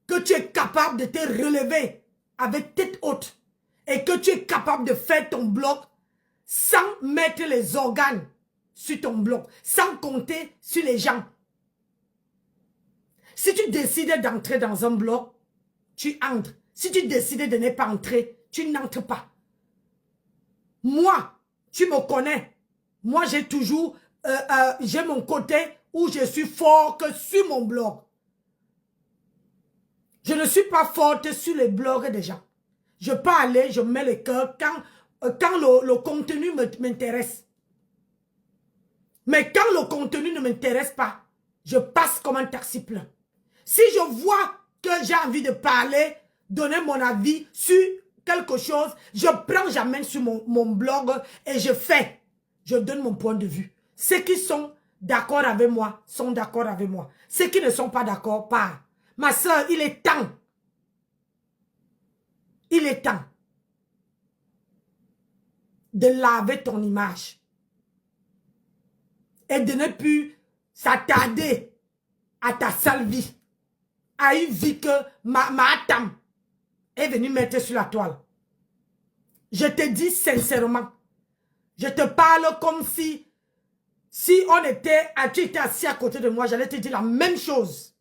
B: que tu es capable de te relever avec tête haute et que tu es capable de faire ton blog sans mettre les organes sur ton blog, sans compter sur les gens. Si tu décides d'entrer dans un blog, tu entres. Si tu décides de ne pas entrer, tu n'entres pas. Moi, tu me connais. Moi, j'ai toujours, j'ai mon côté où je suis fort que sur mon blog. Je ne suis pas forte sur les blogs des gens. Je peux aller, je mets le cœur quand le contenu m'intéresse. Mais quand le contenu ne m'intéresse pas, je passe comme un taxi plein. Si je vois que j'ai envie de parler, donner mon avis sur quelque chose, je prends, j'amène sur mon blog et je fais. Je donne mon point de vue. Ceux qui sont d'accord avec moi sont d'accord avec moi. Ceux qui ne sont pas d'accord, pas. Ma soeur, il est temps. Il est temps de laver ton image et de ne plus s'attarder à ta sale vie, à une vie que ma Tam est venue mettre sur la toile. Je te dis sincèrement, je te parle comme si on était, tu étais assis à côté de moi, j'allais te dire la même chose.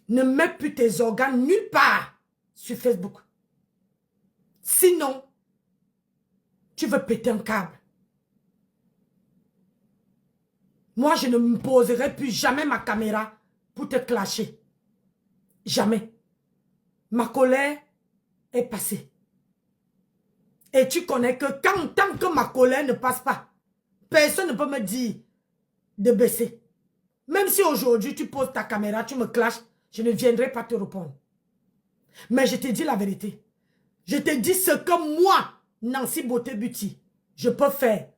B: Ne mets plus tes organes nulle part sur Facebook. Sinon, tu veux péter un câble. Moi, je ne me poserai plus jamais ma caméra pour te clasher. Jamais. Ma colère est passée. Et tu connais que tant que ma colère ne passe pas, personne ne peut me dire de baisser. Même si aujourd'hui tu poses ta caméra, tu me clashes, je ne viendrai pas te répondre. Mais je te dis la vérité. Je te dis ce que moi, Nancy Beauté Beauty, je peux faire.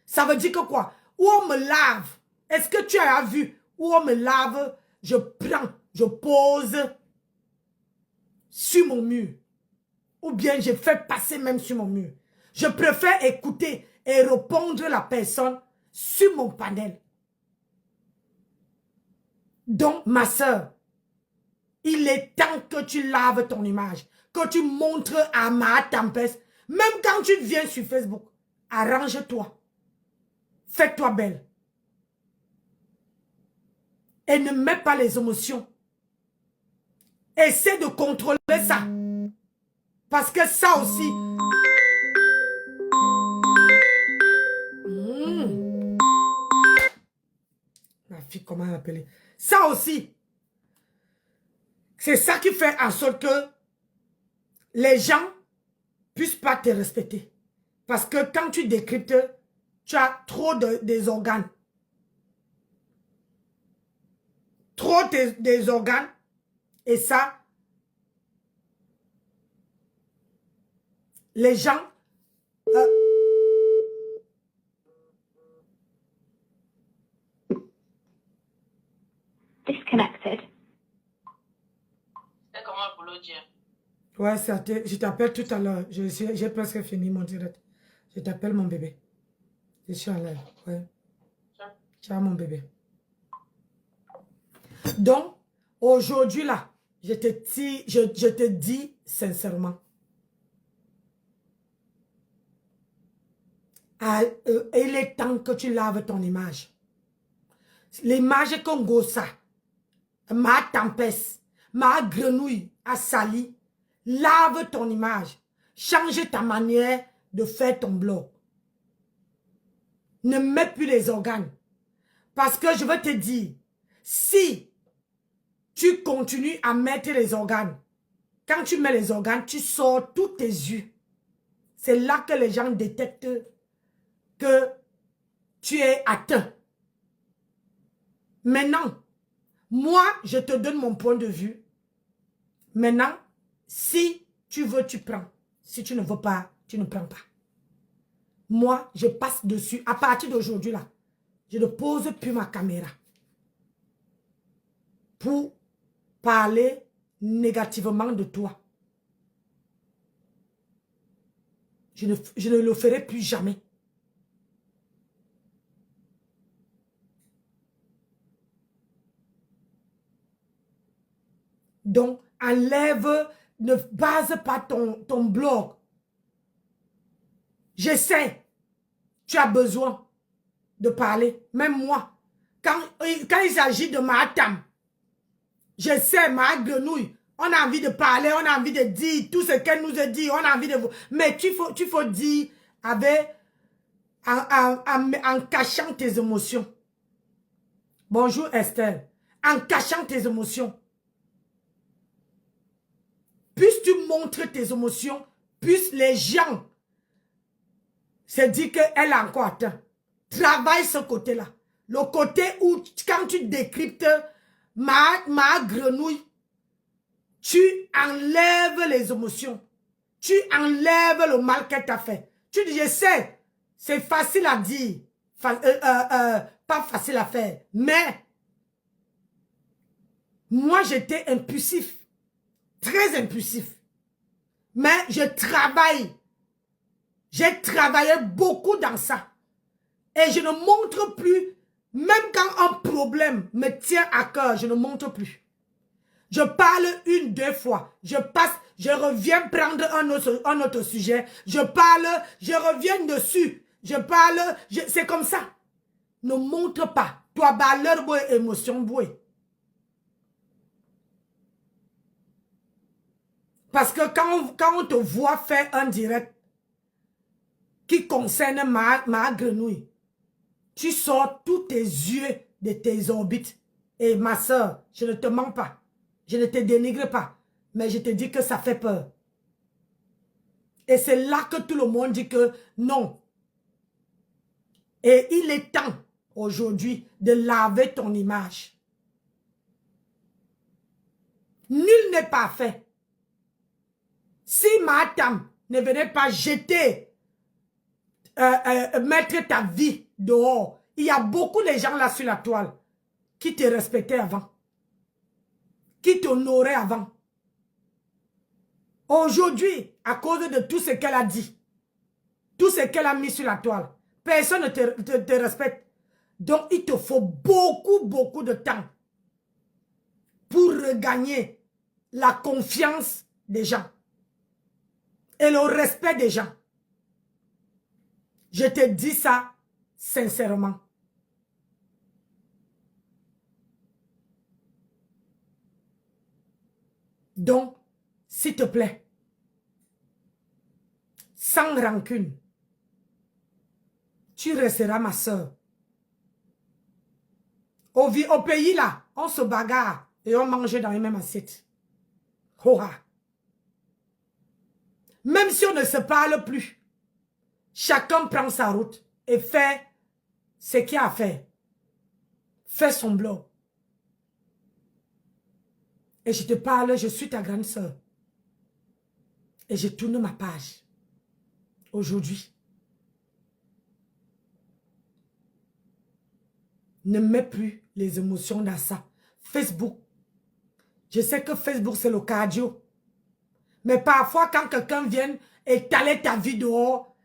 B: Ça veut dire que quoi? Où on me lave. Est-ce que tu as vu où on me lave? Je prends, je pose sur mon mur. Ou bien je fais passer même sur mon mur. Je préfère écouter et répondre à la personne sur mon panel. Donc, ma soeur, il est temps que tu laves ton image, que tu montres à ma tempête, même quand tu viens sur Facebook, arrange-toi, fais-toi belle. Et ne mets pas les émotions. Essaie de contrôler ça. Parce que ça aussi... Ma fille, comment l'appeler? Ça aussi, c'est ça qui fait en sorte que les gens ne puissent pas te respecter. Parce que quand tu décryptes, tu as trop des organes. Trop des organes. Et ça, les gens...
E: Disconnected.
F: C'est comment pour le dire?
B: Ouais, je t'appelle tout à l'heure. J'ai presque fini mon direct. Je t'appelle mon bébé. Je suis en l'air. Ouais. Ciao mon bébé. Donc, aujourd'hui là, je te dis sincèrement. Il est temps que tu laves ton image. L'image qu'on gossa, ma tempête, ma grenouille a sali. Lave ton image. Change ta manière de faire ton blog. Ne mets plus les organes. Parce que je veux te dire, si tu continues à mettre les organes, quand tu mets les organes, tu sors tous tes yeux. C'est là que les gens détectent que tu es atteint. Maintenant, moi, je te donne mon point de vue. Maintenant, si Tu veux, tu prends. Si tu ne veux pas, tu ne prends pas. Moi, je passe dessus. À partir d'aujourd'hui, là, je ne pose plus ma caméra pour parler négativement de toi. Je ne le ferai plus jamais. Donc, enlève, ne base pas ton blog. Je sais, tu as besoin de parler. Même moi, quand il s'agit de ma Tam, je sais, ma grenouille, on a envie de parler, on a envie de dire tout ce qu'elle nous a dit, on a envie de... Mais tu faut dire avec, en cachant tes émotions. Bonjour Estelle. En cachant tes émotions. Plus tu montres tes émotions, plus les gens se disent qu'elle a encore atteint. Travaille ce côté-là. Le côté où, quand tu décryptes ma grenouille, tu enlèves les émotions. Tu enlèves le mal qu'elle t'a fait. Tu dis, je sais, c'est facile à dire, pas facile à faire. Mais, moi, j'étais impulsif. Très impulsif. Mais je travaille. J'ai travaillé beaucoup dans ça. Et je ne montre plus, même quand un problème me tient à cœur, je ne montre plus. Je parle une, deux fois. Je passe, je reviens prendre un autre sujet. Je parle, je reviens dessus. Je parle, c'est comme ça. Ne montre pas. Toi, baleur, boy, émotion, boy. Parce que quand on te voit faire un direct qui concerne ma grenouille, tu sors tous tes yeux de tes orbites. Et ma soeur, je ne te mens pas. Je ne te dénigre pas. Mais je te dis que ça fait peur. Et c'est là que tout le monde dit que non. Et il est temps aujourd'hui de laver ton image. Nul n'est parfait. Si ma Tam ne venait pas jeter, mettre ta vie dehors, il y a beaucoup de gens là sur la toile qui te respectaient avant, qui t'honoraient avant. Aujourd'hui, à cause de tout ce qu'elle a dit, tout ce qu'elle a mis sur la toile, personne ne te respecte. Donc, il te faut beaucoup de temps pour regagner la confiance des gens et le respect des gens. Je te dis ça sincèrement. Donc, s'il te plaît, sans rancune, tu resteras ma soeur. Au pays là, on se bagarre et on mange dans les mêmes assiettes. Hora. Même si on ne se parle plus, chacun prend sa route et fait ce qu'il a à faire. Fait son blog. Et je te parle, je suis ta grande sœur. Et je tourne ma page. Aujourd'hui. Ne mets plus les émotions dans ça. Facebook. Je sais que Facebook, c'est le cardio. Mais parfois, quand quelqu'un vient étaler ta vie dehors,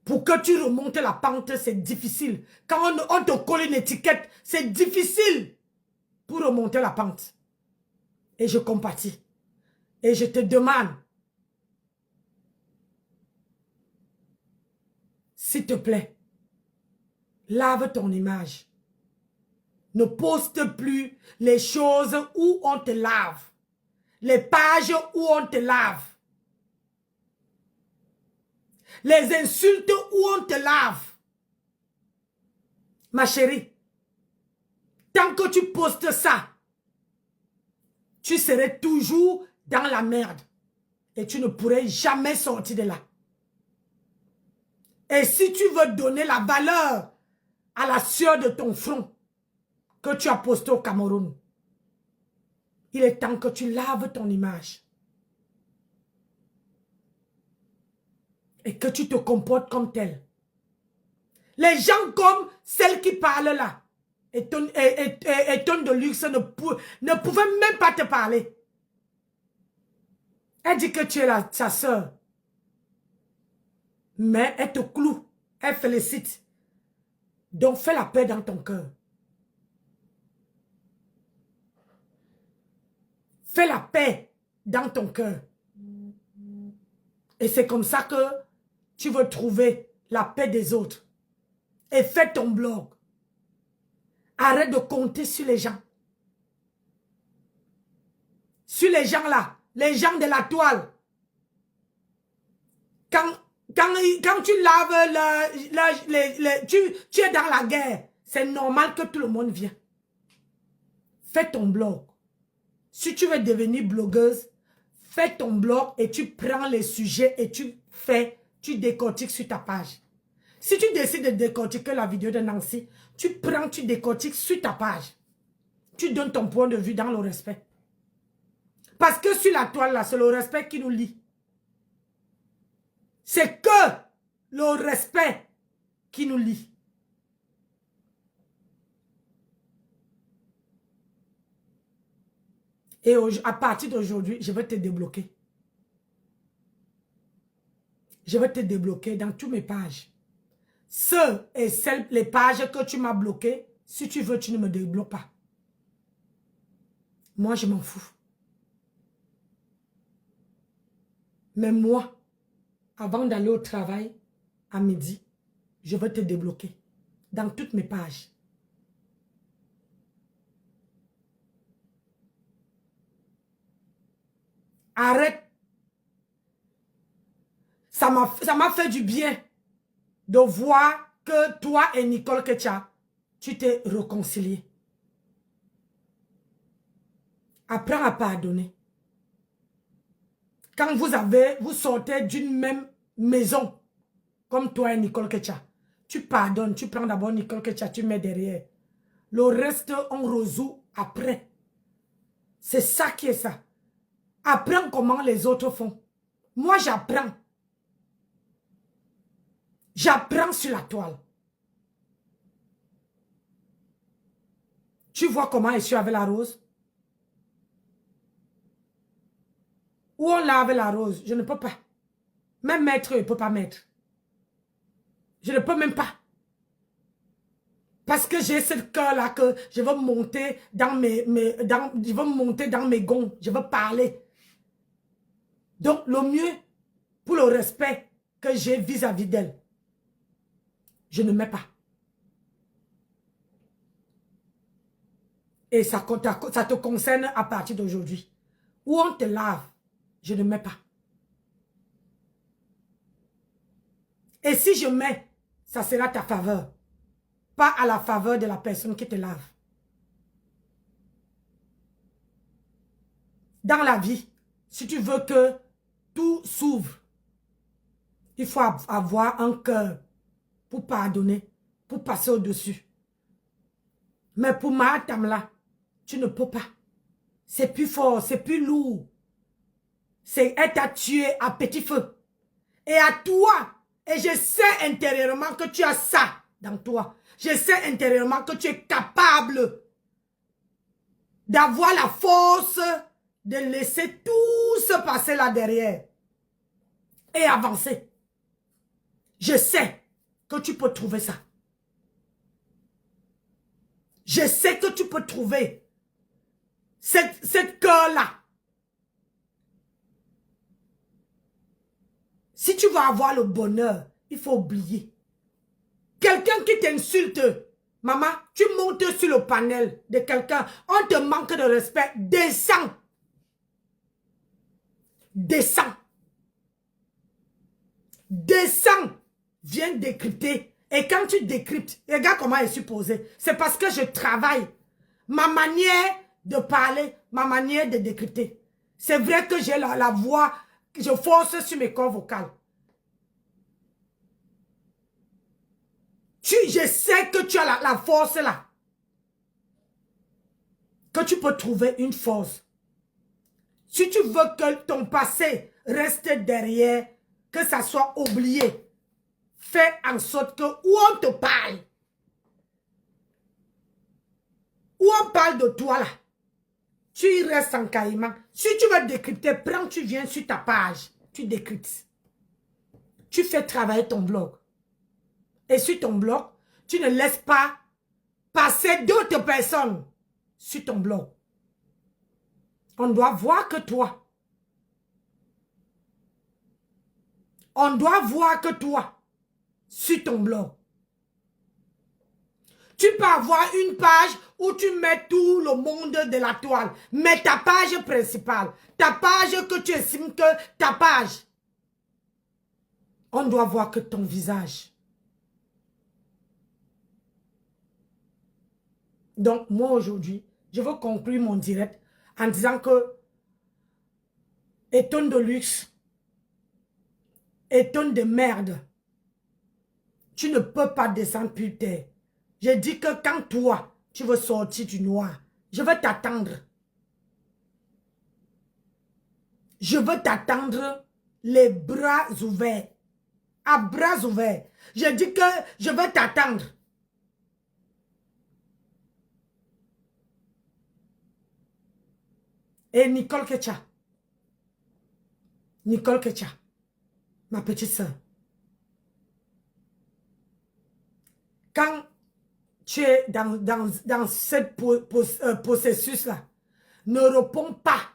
B: pour que tu remontes la pente, c'est difficile. Quand on te colle une étiquette, c'est difficile pour remonter la pente. Et je compatis. Et je te demande, s'il te plaît, lave ton image. Ne poste plus les choses où on te lave. Les pages où on te lave. Les insultes où on te lave. Ma chérie, tant que tu postes ça, tu serais toujours dans la merde. Et tu ne pourrais jamais sortir de là. Et si tu veux donner la valeur à la sueur de ton front que tu as posté au Cameroun, il est temps que tu laves ton image. et que tu te comportes comme tel. Les gens comme celle qui parle là, et ton de luxe ne pouvaient même pas te parler. Elle dit que tu es sa soeur. Mais elle te cloue, elle félicite. Donc fais la paix dans ton cœur. Fais la paix dans ton cœur. Et c'est comme ça que tu veux trouver la paix des autres. Et fais ton blog. Arrête de compter sur les gens. Sur les gens là. Les gens de la toile. Quand tu laves, tu es dans la guerre. C'est normal que tout le monde vienne. Fais ton blog. Si tu veux devenir blogueuse, fais ton blog et tu prends les sujets et tu décortiques sur ta page. Si tu décides de décortiquer la vidéo de Nancy, tu décortiques sur ta page. Tu donnes ton point de vue dans le respect. Parce que sur la toile là, c'est le respect qui nous lie. C'est que le respect qui nous lie. Et à partir d'aujourd'hui, je vais te débloquer. Je vais te débloquer dans toutes mes pages. Les pages que tu m'as bloquées, si tu veux, tu ne me débloques pas. Moi, je m'en fous. Mais moi, avant d'aller au travail, à midi, je vais te débloquer dans toutes mes pages. Arrête. Ça m'a fait du bien de voir que toi et Nicole Ketia, tu t'es réconciliés. Apprends à pardonner. Quand vous sortez d'une même maison, comme toi et Nicole Ketia, tu pardonnes, tu prends d'abord Nicole Ketia, tu mets derrière. Le reste, on résout après. C'est ça qui est ça. Apprends comment les autres font. Moi, j'apprends. J'apprends sur la toile. Tu vois comment je suis avec la rose? Où on lave la rose? Je ne peux pas. Même maître, il ne peut pas mettre. Je ne peux même pas. Parce que j'ai ce cœur-là que je veux monter dans mes gonds. Je veux parler. Donc, le mieux pour le respect que j'ai vis-à-vis d'elle, je ne mets pas. Et ça te concerne à partir d'aujourd'hui. Où on te lave, je ne mets pas. Et si je mets, ça sera ta faveur. Pas à la faveur de la personne qui te lave. Dans la vie, si tu veux que tout s'ouvre, il faut avoir un cœur pour pardonner, pour passer au-dessus. Mais pour Mahatam là, tu ne peux pas. C'est plus fort, c'est plus lourd. Elle t'a tué à petit feu. Et à toi, et je sais intérieurement que tu as ça dans toi. Je sais intérieurement que tu es capable d'avoir la force de laisser tout se passer là derrière et avancer. Je sais que tu peux trouver ça. Je sais que tu peux trouver cette cœur-là. Si tu veux avoir le bonheur, il faut oublier. Quelqu'un qui t'insulte, maman, tu montes sur le panel de quelqu'un, on te manque de respect, descends. Descends. Descends. Viens décrypter. Et quand tu décryptes, regarde comment je suis posée. C'est parce que je travaille. Ma manière de parler, ma manière de décrypter. C'est vrai que j'ai la voix, je force sur mes cordes vocales. Je sais que tu as la force là. Que tu peux trouver une force. Si tu veux que ton passé reste derrière, que ça soit oublié. Fais en sorte que où on te parle, où on parle de toi là, tu y restes en caïman. Si tu veux décrypter, prends, tu viens sur ta page, tu décryptes. Tu fais travailler ton blog. Et sur ton blog, tu ne laisses pas passer d'autres personnes sur ton blog. On doit voir que toi. On doit voir que toi sur ton blog. Tu peux avoir une page où tu mets tout le monde de la toile. Mais ta page principale, ta page que tu estimes que ta page, on doit voir que ton visage. Donc, moi aujourd'hui, je veux conclure mon direct en disant que étonne de luxe, étonne de merde, tu ne peux pas descendre plus terre. Je dis que quand toi, tu veux sortir du noir, je veux t'attendre. Je veux t'attendre les bras ouverts. À bras ouverts. Je dis que je veux t'attendre. Et Nicole Kecha. Nicole Kecha. Ma petite soeur. Quand tu es dans ce processus-là, ne réponds pas.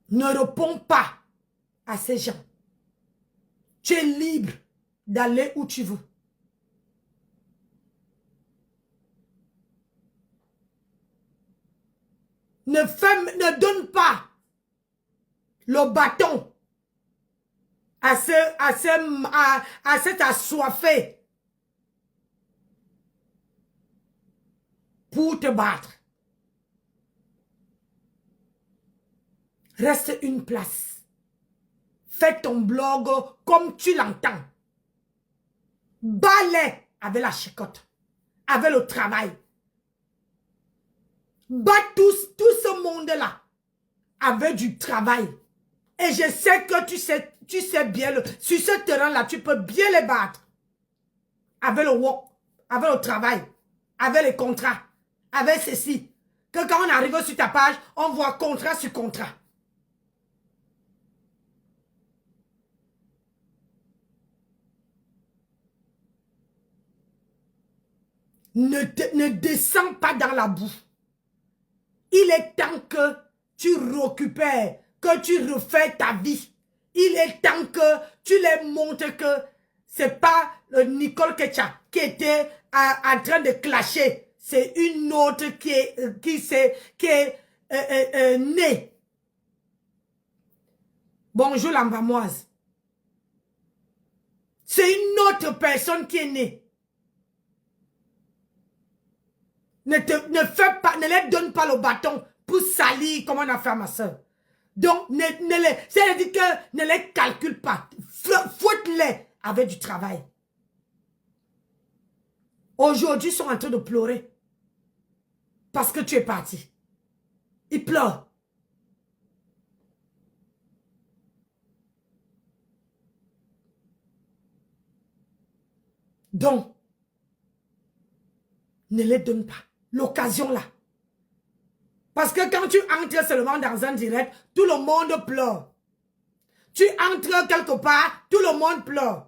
B: Ne réponds pas à ces gens. Tu es libre d'aller où tu veux. Ne donne pas le bâton à cet assoiffé pour te battre. Reste une place. Fais ton blog comme tu l'entends. Bats-les avec la chicotte, avec le travail. Bats tout ce monde-là avec du travail. Et je sais que tu sais bien, sur ce terrain-là, tu peux bien les battre. Avec le work, avec le travail, avec les contrats, avec ceci. Que quand on arrive sur ta page, on voit contrat sur contrat. Ne descends pas dans la boue. Il est temps que tu récupères, que tu refais ta vie. Il est temps que tu les montres que c'est pas Nicole Kecha qui était en train de clasher. C'est une autre qui est née. Bonjour l'ambamoise. C'est une autre personne qui est née. Ne les donne pas le bâton pour salir comme on a fait à ma soeur. Donc, c'est-à-dire que ne les calcule pas. Fouette-les avec du travail. Aujourd'hui, ils sont en train de pleurer. Parce que tu es parti. Ils pleurent. Donc, ne les donne pas. L'occasion là. Parce que quand tu entres seulement dans un direct, tout le monde pleure. Tu entres quelque part, tout le monde pleure.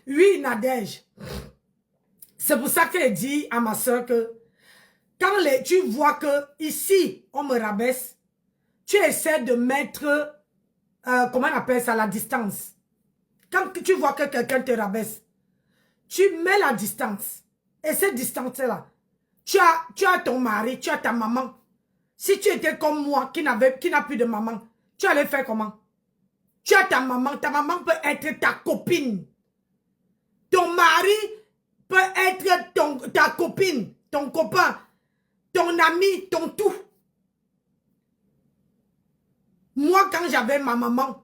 B: Oui, Nadège. C'est pour ça qu'elle dit à ma soeur que quand tu vois que ici, on me rabaisse, tu essaies de mettre, comment on appelle ça, la distance. Quand tu vois que quelqu'un te rabaisse, tu mets la distance. Et cette distance-là, tu as ton mari, tu as ta maman. Si tu étais comme moi, qui n'a plus de maman, tu allais faire comment? Tu as ta maman peut être ta copine. Ton mari peut être ta copine, ton copain, ton ami, ton tout. Moi, quand j'avais ma maman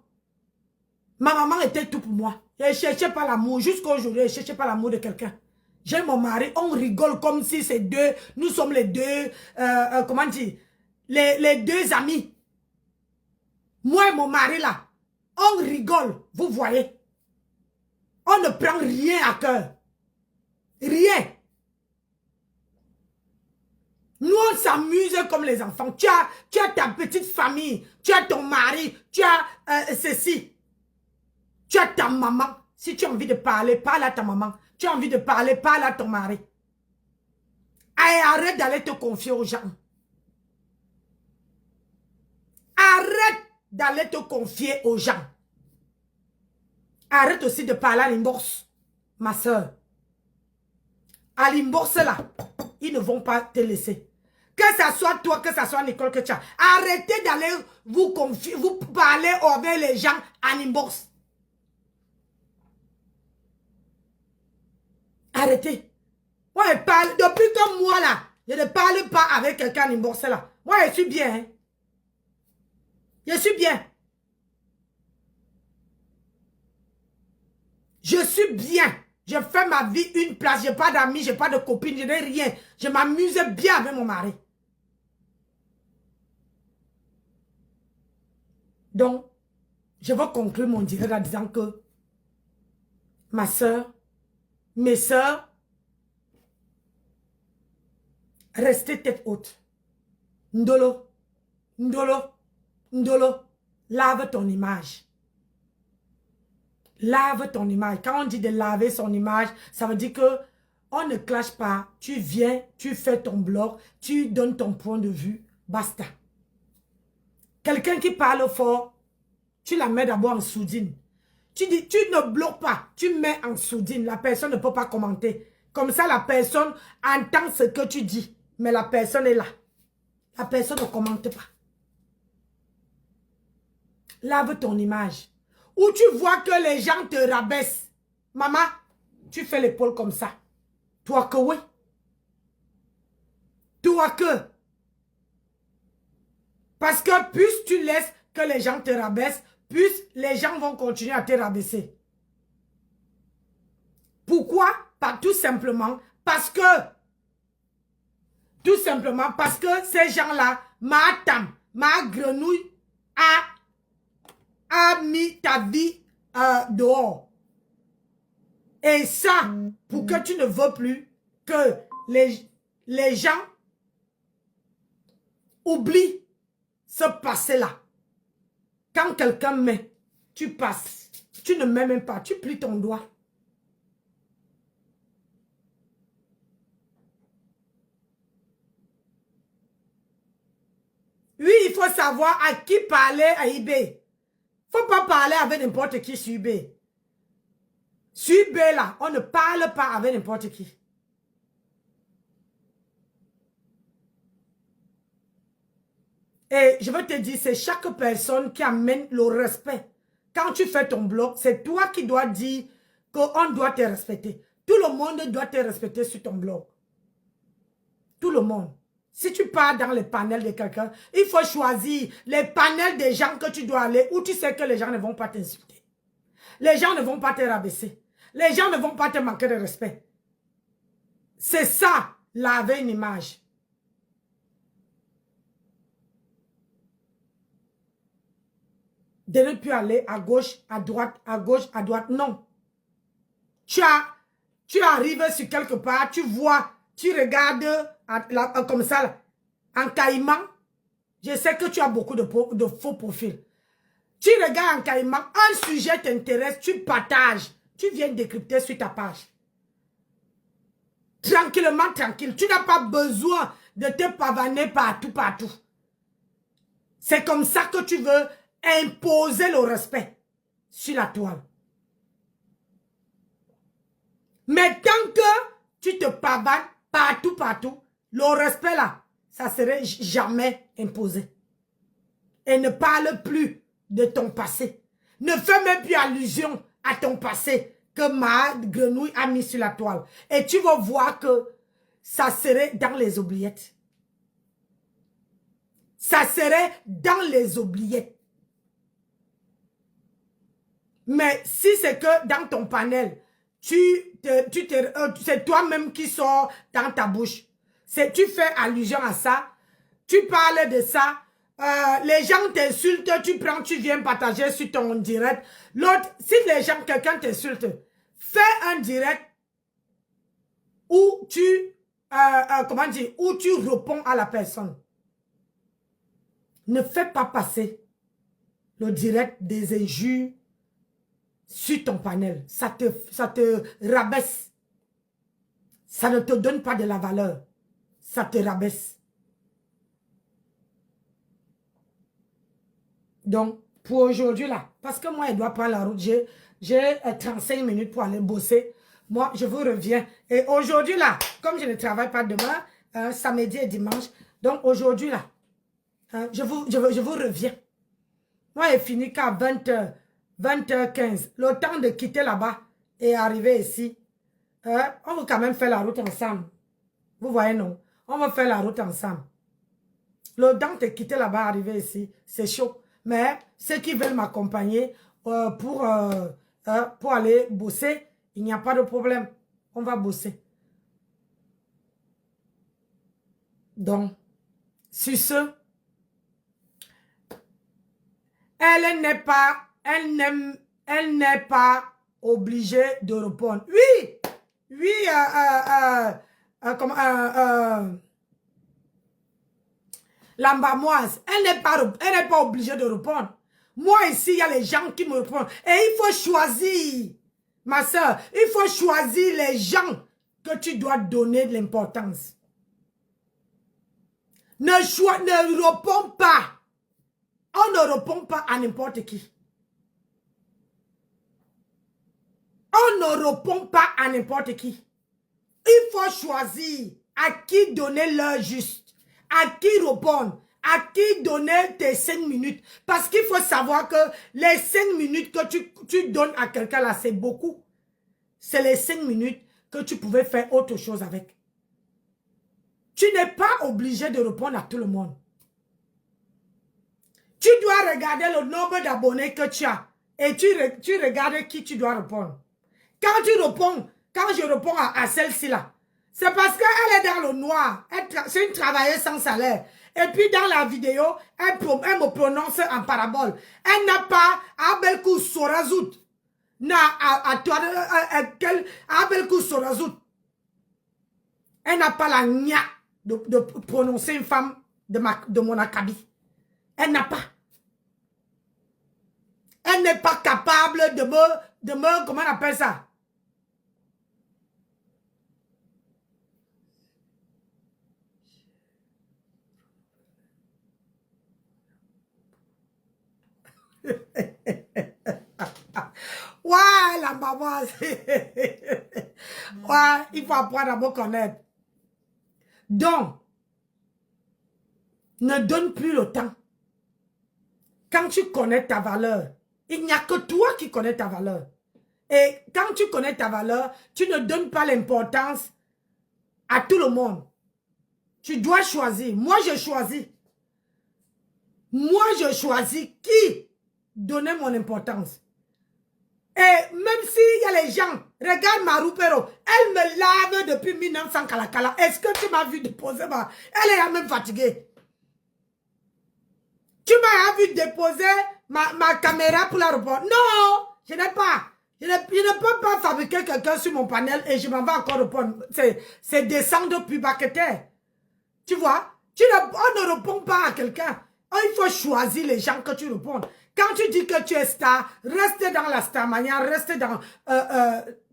B: était tout pour moi. Je ne cherchais pas l'amour. Jusqu'à aujourd'hui, je ne cherchais pas l'amour de quelqu'un. J'ai mon mari, on rigole comme si c'est deux, nous sommes les deux, comment dire, les deux amis. Moi et mon mari là, on rigole, vous voyez. On ne prend rien à cœur. Rien. Nous, on s'amuse comme les enfants. Tu as ta petite famille, tu as ton mari, tu as ceci. Tu as ta maman. Si tu as envie de parler, parle à ta maman. Tu as envie de parler, parle à ton mari. Et arrête d'aller te confier aux gens. Arrête d'aller te confier aux gens. Arrête aussi de parler à l'inbox, ma soeur. À l'inbox là, ils ne vont pas te laisser. Que ça soit toi, que ça soit Nicole, que tu as. Arrêtez d'aller vous confier, vous parler avec les gens à l'inbox. Arrêtez. Moi, je parle, depuis que moi là, je ne parle pas avec quelqu'un en inbox là. Moi, je suis bien. Hein? Je suis bien. Je suis bien. Je fais ma vie une place. Je n'ai pas d'amis, je n'ai pas de copine, je n'ai rien. Je m'amuse bien avec mon mari. Donc, je vais conclure mon direct en disant que ma soeur, mes soeurs, restez tête haute. Ndolo, ndolo, ndolo, lave ton image. Lave ton image. Quand on dit de laver son image, ça veut dire que on ne clash pas. Tu viens, tu fais ton blog, tu donnes ton point de vue. Basta. Quelqu'un qui parle fort, tu la mets d'abord en sourdine. Tu dis, tu ne bloques pas, tu mets en sourdine. La personne ne peut pas commenter. Comme ça, la personne entend ce que tu dis. Mais la personne est là. La personne ne commente pas. Lave ton image. Où tu vois que les gens te rabaissent. Maman, tu fais l'épaule comme ça. Toi que oui. Toi que. Parce que plus tu laisses que les gens te rabaissent, plus les gens vont continuer à te rabaisser. Pourquoi? Pas tout simplement parce que ces gens-là, ma tam, ma grenouille a mis ta vie dehors. Et ça, pour que tu ne veux plus que les gens oublient ce passé-là. Quand quelqu'un met, tu passes. Tu ne mets même pas, tu plies ton doigt. Oui, il faut savoir à qui parler à eBay. Il ne faut pas parler avec n'importe qui sur eBay. Sur eBay, là, on ne parle pas avec n'importe qui. Et je veux te dire, c'est chaque personne qui amène le respect. Quand tu fais ton blog, c'est toi qui dois dire qu'on doit te respecter. Tout le monde doit te respecter sur ton blog. Tout le monde. Si tu pars dans les panels de quelqu'un, il faut choisir les panels des gens que tu dois aller où tu sais que les gens ne vont pas t'insulter. Les gens ne vont pas te rabaisser. Les gens ne vont pas te manquer de respect. C'est ça, laver une image. De ne plus aller à gauche, à droite, à gauche, à droite. Non. Tu arrives sur quelque part, tu vois, tu regardes comme ça, là, en caïman. Je sais que tu as beaucoup de faux profils. Tu regardes en caïman, un sujet t'intéresse, tu partages. Tu viens décrypter sur ta page. Tranquillement, tranquille. Tu n'as pas besoin de te pavaner partout, partout. C'est comme ça que tu veux imposer le respect sur la toile. Mais tant que tu te pavanes partout, partout, le respect là, ça serait jamais imposé. Et ne parle plus de ton passé. Ne fais même plus allusion à ton passé. que ma grenouille a mis sur la toile. Et tu vas voir que ça serait dans les oubliettes. Ça serait dans les oubliettes. Mais si c'est que dans ton panel, c'est toi-même qui sors dans ta bouche. Tu fais allusion à ça. Tu parles de ça. Les gens t'insultent, tu viens partager sur ton direct. L'autre, si quelqu'un t'insulte, fais un direct où où tu réponds à la personne. Ne fais pas passer le direct des injures sur ton panel. Ça te rabaisse. Ça ne te donne pas de la valeur. Ça te rabaisse. Donc, pour aujourd'hui là, parce que moi, je dois prendre la route, j'ai 35 minutes pour aller bosser. Moi, je vous reviens. Et aujourd'hui là, comme je ne travaille pas demain, samedi et dimanche, donc aujourd'hui là, je vous reviens. Moi, j'ai fini qu'à 20h15. Le temps de quitter là-bas et arriver ici. On va quand même faire la route ensemble. Vous voyez, non? On va faire la route ensemble. Le temps de quitter là-bas, arriver ici, c'est chaud. Mais ceux qui veulent m'accompagner pour aller bosser, il n'y a pas de problème. On va bosser. Donc, sur ce, elle n'est pas obligée de répondre. Oui, l'embamoise, elle n'est pas obligée de répondre. Moi ici, il y a les gens qui me répondent. Et il faut choisir, ma soeur, il faut choisir les gens que tu dois donner de l'importance. Ne réponds pas. On ne répond pas à n'importe qui. On ne répond pas à n'importe qui. Il faut choisir à qui donner l'heure juste, à qui répondre, à qui donner tes 5 minutes. Parce qu'il faut savoir que les 5 minutes que tu donnes à quelqu'un là, c'est beaucoup. C'est les 5 minutes que tu pouvais faire autre chose avec. Tu n'es pas obligé de répondre à tout le monde. Tu dois regarder le nombre d'abonnés que tu as. Et tu regardes qui tu dois répondre. Quand je réponds à celle-ci là, c'est parce qu'elle est dans le noir. C'est une travailleuse sans salaire. Et puis dans la vidéo, elle me prononce en parabole. Elle n'a pas Abelkou Sorazout. Abelkou Sorazout. Elle n'a pas la nia de prononcer une femme de mon acabit. Elle n'a pas. Elle n'est pas capable de me, comment on appelle ça? Ouais, la maman. Ouais, il faut apprendre à me connaître. Donc, ne donne plus le temps. Quand tu connais ta valeur, il n'y a que toi qui connais ta valeur. Et quand tu connais ta valeur, tu ne donnes pas l'importance à tout le monde. Tu dois choisir. Moi, je choisis. Moi, je choisis qui donner mon importance. Et même s'il y a les gens, regarde Marou Pero, elle me lave depuis 1900 Kalakala. Est-ce que tu m'as vu déposer ma... Elle est même fatiguée. Tu m'as vu déposer ma caméra pour la répondre. Non, je n'ai pas. Je ne peux pas fabriquer quelqu'un sur mon panel et je m'en vais encore répondre. C'est descendre plus bas que terre. Tu vois? On ne répond pas à quelqu'un. Il faut choisir les gens que tu réponds. Quand tu dis que tu es star, reste dans la star manière, reste dans...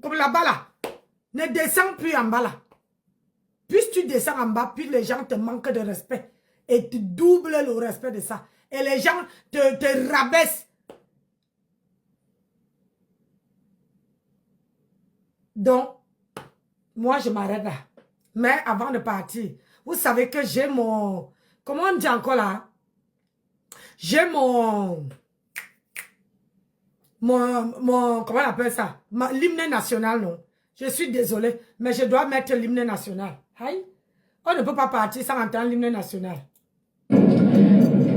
B: comme là-bas là. Ne descends plus en bas là. Plus tu descends en bas, plus les gens te manquent de respect. Et tu doubles le respect de ça. Et les gens te rabaissent. Donc, moi je m'arrête là. Mais avant de partir, vous savez que j'ai mon... Comment on dit encore là? J'ai mon comment on appelle ça? L'hymne national, non. Je suis désolée, mais je dois mettre l'hymne national. Aïe. On ne peut pas partir sans entendre l'hymne national.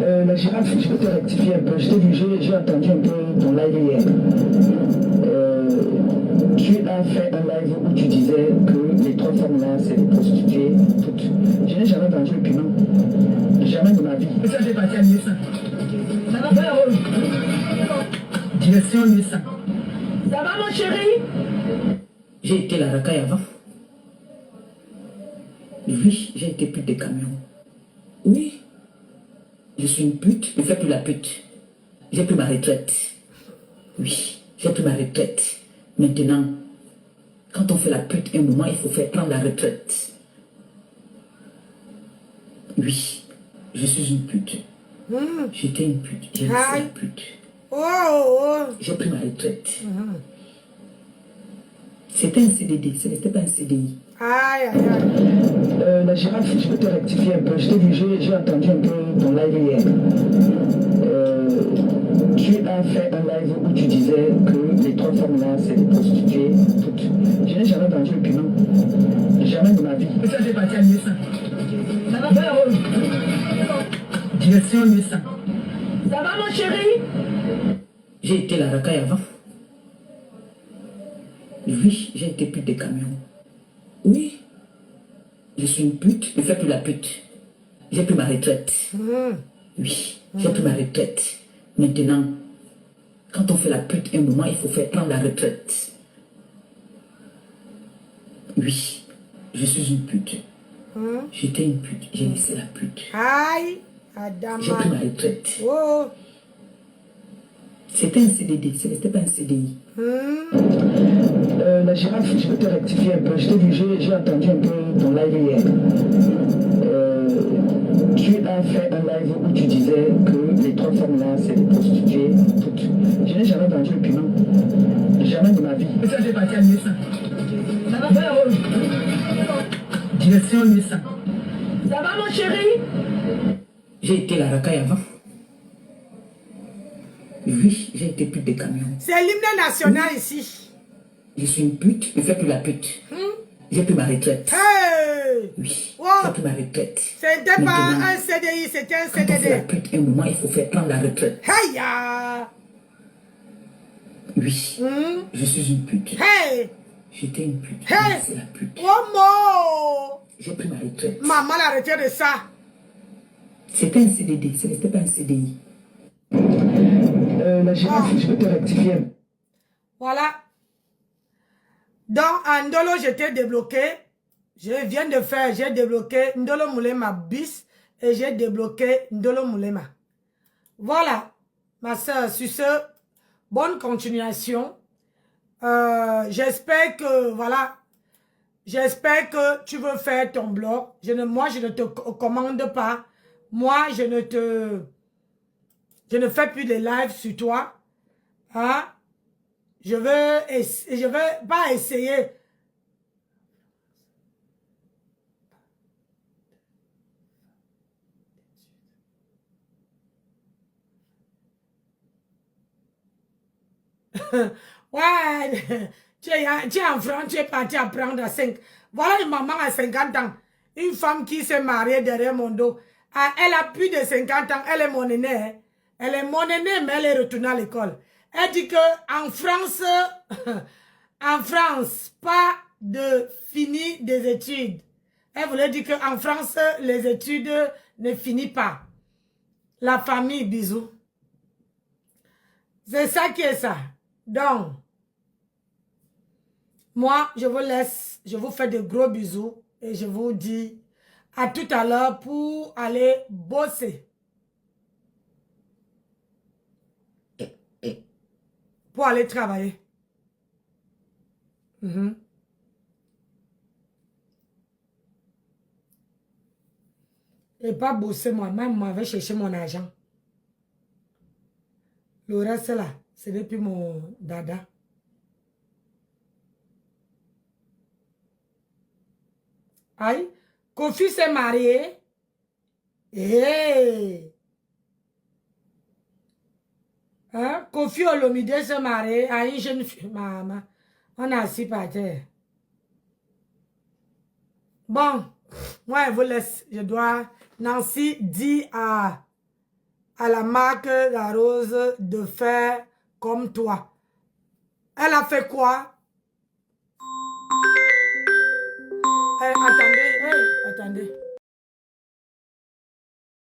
C: La girafe, je peux te rectifier un peu. Je t'ai vu, j'ai entendu un peu ton live hier. Tu as fait un live où tu disais que les 3 femmes là, c'est des prostituées, toutes. Je n'ai jamais entendu le piment. Jamais de ma vie. Et ça, j'ai parti à Niessa. Ça va faire direction Niessa. Ça va, mon chéri? J'ai été la racaille avant. Oui, j'ai été pute des camions. Oui. Je suis une pute, je ne fais plus la pute. J'ai pris ma retraite. Oui, j'ai pris ma retraite. Maintenant, quand on fait la pute, un moment, il faut faire prendre la retraite. Oui, je suis une pute. J'étais une pute, j'ai laissé la pute. J'ai pris ma retraite. C'était un CDD, ce n'était pas un CDI.
B: Aïe, aïe, aïe.
C: La girafe, je peux te rectifier un peu. Je t'ai vu, j'ai entendu un peu ton live hier. Tu as fait un live où tu disais que les 3 femmes là, c'est des prostituées, toutes. Je n'ai jamais entendu le piment. Jamais de ma vie. Et ça, j'ai parti à Niessa. Ça va faire direction Niessa. Ça va, mon chéri? J'ai été la racaille avant. Oui, j'ai été pute des camions. Oui. Je suis une pute, je ne fais plus la pute. J'ai pris ma retraite. Oui, j'ai pris ma retraite. Maintenant, quand on fait la pute, un moment, il faut faire prendre la retraite. Oui, je suis une pute. J'étais une pute, j'ai laissé la pute.
B: Aïe, Adama.
C: J'ai pris ma retraite.
B: Oh.
C: C'était un CDD, ce n'était pas un CDI. La girafe, je peux te rectifier un peu. Je t'ai vu, j'ai entendu un peu ton live hier. Tu as fait un live où tu disais que les 3 femmes là, c'est des prostituées, toutes. Je n'ai jamais entendu le piment. Jamais de ma vie. Et ça, j'ai parti à Niessa. Ça va faire direction Niessa. Ça va, mon chéri? J'ai été la racaille avant. Oui, j'ai été pute des camions.
B: C'est l'hymne national ici.
C: Je suis une pute, je ne fais plus la pute. J'ai pris ma retraite.
B: Hey!
C: Oui,
B: Wow.
C: j'ai pris ma retraite.
B: C'était pas
C: Maintenant,
B: un CDI, c'était un
C: quand on fait la
B: CDD.
C: pute, un moment, il faut faire prendre la retraite.
B: Hey! Ya.
C: Oui, je suis une pute.
B: Hey!
C: J'étais une pute,
B: Hey!
C: c'est la pute.
B: Oh mon!
C: J'ai pris ma retraite.
B: Maman l'a retiré de ça.
C: C'était un CDD, ce n'était pas un CDI. La girafe, je peux te rectifier.
B: Voilà. Dans Ndolo, j'étais débloqué. Je viens de faire, j'ai débloqué Ndolo Moulema bis et j'ai débloqué Ndolo Moulema. Voilà, ma soeur, sur ce, bonne continuation. J'espère que, voilà, j'espère que tu veux faire ton blog. Moi, je ne te commande pas. Moi, je ne fais plus de live sur toi. Hein? Je vais pas essayer. Ouais, tu es en France, tu es parti apprendre à 5. Voilà une maman à 50 ans. Une femme qui s'est mariée derrière mon dos. Ah, elle a plus de 50 ans, elle est mon aînée. Hein. Elle est mon aînée, mais elle est retournée à l'école. Elle dit que en France, pas de fini des études. Elle voulait dire qu'en France, les études ne finissent pas. La famille, bisous. C'est ça qui est ça. Donc, moi, je vous laisse, je vous fais de gros bisous et je vous dis à tout à l'heure pour aller bosser. Pour aller travailler. Et pas bosser moi-même, moi, je vais chercher mon argent. Le reste là, c'est depuis mon dada. Aïe, Kofi s'est marié. Hey. Hein? Kofi Olomide se marie à une jeune fille. Maman, on est assis par terre. Bon, moi, je vous laisse. Je dois... Nancy dit à la marque La Rose de faire comme toi. Elle a fait quoi? Attendez, attendez.